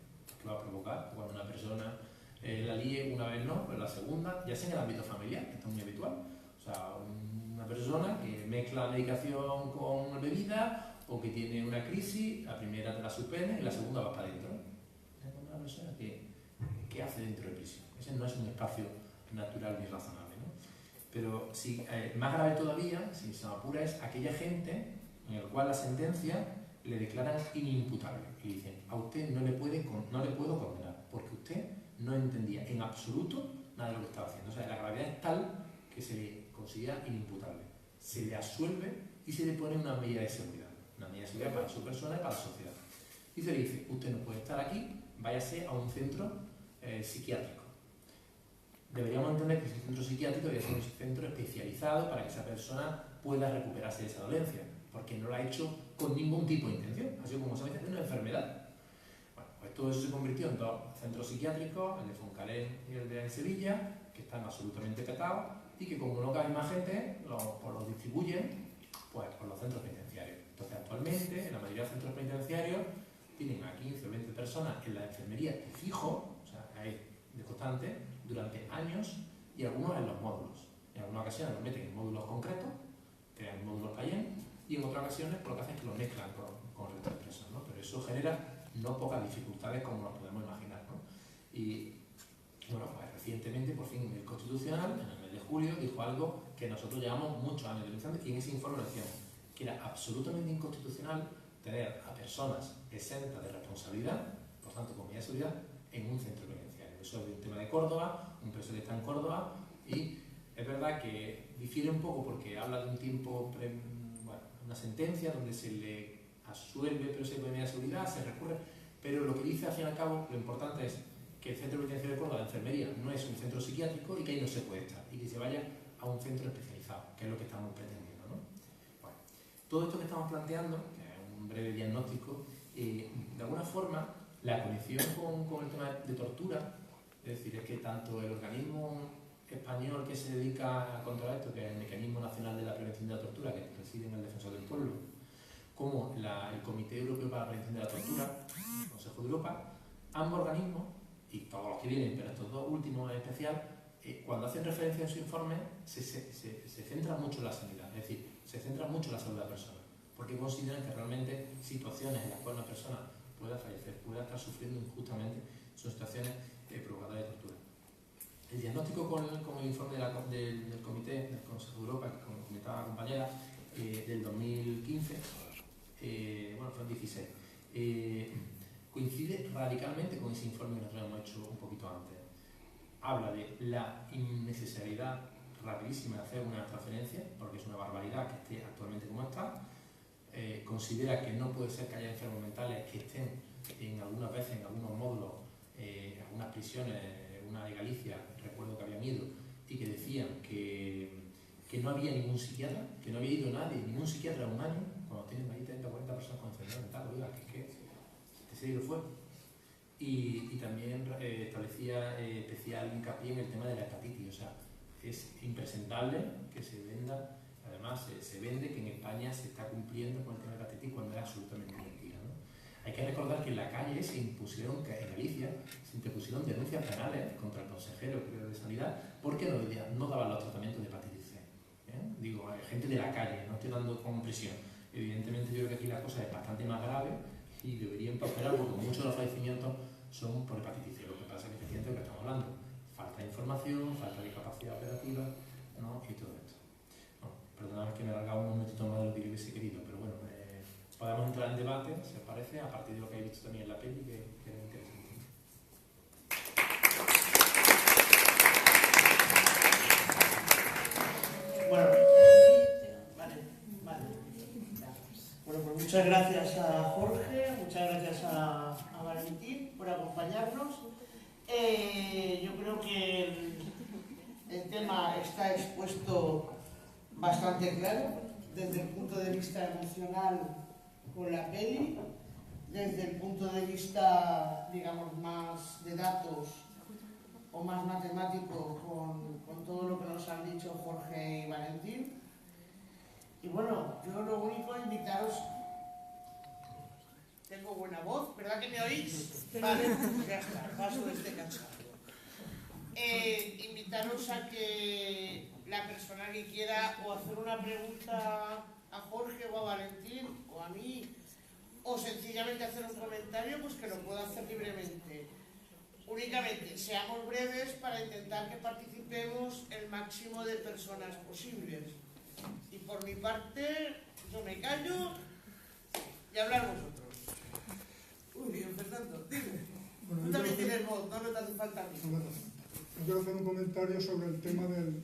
S4: ¿Qué va a provocar? Cuando una persona la líe una vez no, pero la segunda, ya sea en el ámbito familiar, que esto es muy habitual. O sea, una persona que mezcla medicación con bebida o que tiene una crisis, la primera te la suspende y la segunda va para adentro. Es una persona que hace dentro de prisión. Ese no es un espacio natural ni razonable, ¿no? Pero si, más grave todavía, si se me apura, es aquella gente en la cual la sentencia le declaran inimputable y dicen, a usted no le puedo condenar porque usted no entendía en absoluto nada de lo que estaba haciendo. O sea, la gravedad es tal que se le considera inimputable, se le absuelve y se le pone una medida de seguridad para su persona y para la sociedad. Y se le dice, usted no puede estar aquí, váyase a un centro psiquiátrico. Deberíamos entender que ese centro psiquiátrico debe ser un centro especializado para que esa persona pueda recuperarse de esa dolencia, porque no lo ha hecho con ningún tipo de intención, ha sido como se dice, una enfermedad. Bueno, pues todo eso se convirtió en dos centros psiquiátricos, el de Foncalén y el de Sevilla, que están absolutamente petados y que como no cabe más gente, los distribuyen pues, por los centros penitenciarios. Entonces actualmente, en la mayoría de los centros penitenciarios, tienen a 15 o 20 personas en la enfermería de fijo, o sea, hay de constante, durante años, y algunos en los módulos. En algunas ocasiones los meten en módulos concretos, crean módulos Cayenne, y en otras ocasiones por lo que hacen es que los mezclan con el resto de presos, ¿no? Pero eso genera no pocas dificultades como nos podemos imaginar, ¿no? Y bueno, pues recientemente, por fin, el Constitucional, en el mes de julio, dijo algo que nosotros llevamos muchos años denunciando, y en ese informe lo decíamos, que era absolutamente inconstitucional tener a personas exentas de responsabilidad, por tanto con medida de seguridad, en un centro penitenciario. Eso es un tema de Córdoba, un preso que está en Córdoba, y es verdad que difiere un poco porque habla de un tiempo, una sentencia donde se le absuelve, pero se pone medida de seguridad, se recurre, pero lo que dice al fin y al cabo, lo importante es que el centro penitenciario de Córdoba, la enfermería, no es un centro psiquiátrico y que ahí no se puede estar, y que se vaya a un centro especializado, que es lo que estamos pretendiendo, ¿no? Bueno, todo esto que estamos planteando, que es un breve diagnóstico, de alguna forma, la conexión con el tema de tortura, es decir, es que tanto el organismo español que se dedica a controlar esto, que es el Mecanismo Nacional de la Prevención de la Tortura, que reside en el Defensor del Pueblo, como el Comité Europeo para la Prevención de la Tortura, el Consejo de Europa, ambos organismos, y todos los que vienen, pero estos dos últimos en especial, cuando hacen referencia en su informe, se centra mucho en la sanidad, es decir, se centra mucho en la salud de la persona, porque consideran que realmente situaciones en las cuales una persona pueda fallecer, pueda estar sufriendo injustamente, son situaciones provocadoras de tortura. El diagnóstico con el informe del Comité del Consejo de Europa, que como comentaba la compañera, del 2015, bueno, fue el 16, coincide radicalmente con ese informe que nosotros hemos hecho un poquito antes. Habla de la innecesariedad rapidísima de hacer una transferencia, porque es una barbaridad que esté actualmente como está. Considera que no puede ser que haya enfermos mentales que estén en algunas veces en algunos módulos, algunas prisiones, una de Galicia, recuerdo que habían ido, y que decían que no había ningún psiquiatra, que no había ido nadie, ningún psiquiatra en un año, cuando tienen ahí 30 o 40 personas con enfermedad mental, oiga, que serio fue. Y también establecía especial hincapié en el tema de la hepatitis, o sea, es impresentable que se venda, además se vende que en España se está cumpliendo con el tema de la hepatitis cuando es absolutamente mentira, ¿no? Hay que recordar que en la calle se impusieron, que en Galicia, se interpusieron denuncias penales contra el consejero de Sanidad porque no daban los tratamientos de hepatitis C. Digo, hay gente de la calle, no estoy dando con presión. Evidentemente yo creo que aquí la cosa es bastante más grave y deberían prosperar porque muchos de los fallecimientos son por hepatitis C. Lo que pasa es que efectivamente lo que estamos hablando, falta de información, falta de capacidad operativa, ¿no? Y todo esto. Bueno, perdonad que me he alargado un momentito más de lo que yo hubiese querido, pero bueno, podemos entrar en debate, si os parece, a partir de lo que habéis visto también en la peli, que es interesante.
S1: Bueno, vale. Bueno, pues muchas gracias a Jorge, muchas gracias a Valentín por acompañarnos. Yo creo que el tema está expuesto bastante claro, desde el punto de vista emocional con la peli, desde el punto de vista, digamos, más de datos o más matemático con todo lo que nos han dicho Jorge y Valentín. Y bueno, yo lo único es invitaros. Tengo buena voz, ¿verdad que me oís? Vale, ya está, paso de este cacharro. Invitaros a que la persona que quiera o hacer una pregunta a Jorge o a Valentín o a mí, o sencillamente hacer un comentario, pues que lo pueda hacer libremente. Únicamente seamos breves para intentar que participemos el máximo de personas posibles. Y por mi parte, yo me callo y hablar vosotros. Muy bien, Fernando, dime.
S5: Bueno,
S1: Tú también tienes voz, no te hace falta a mí.
S5: yo quiero hacer un comentario sobre el tema del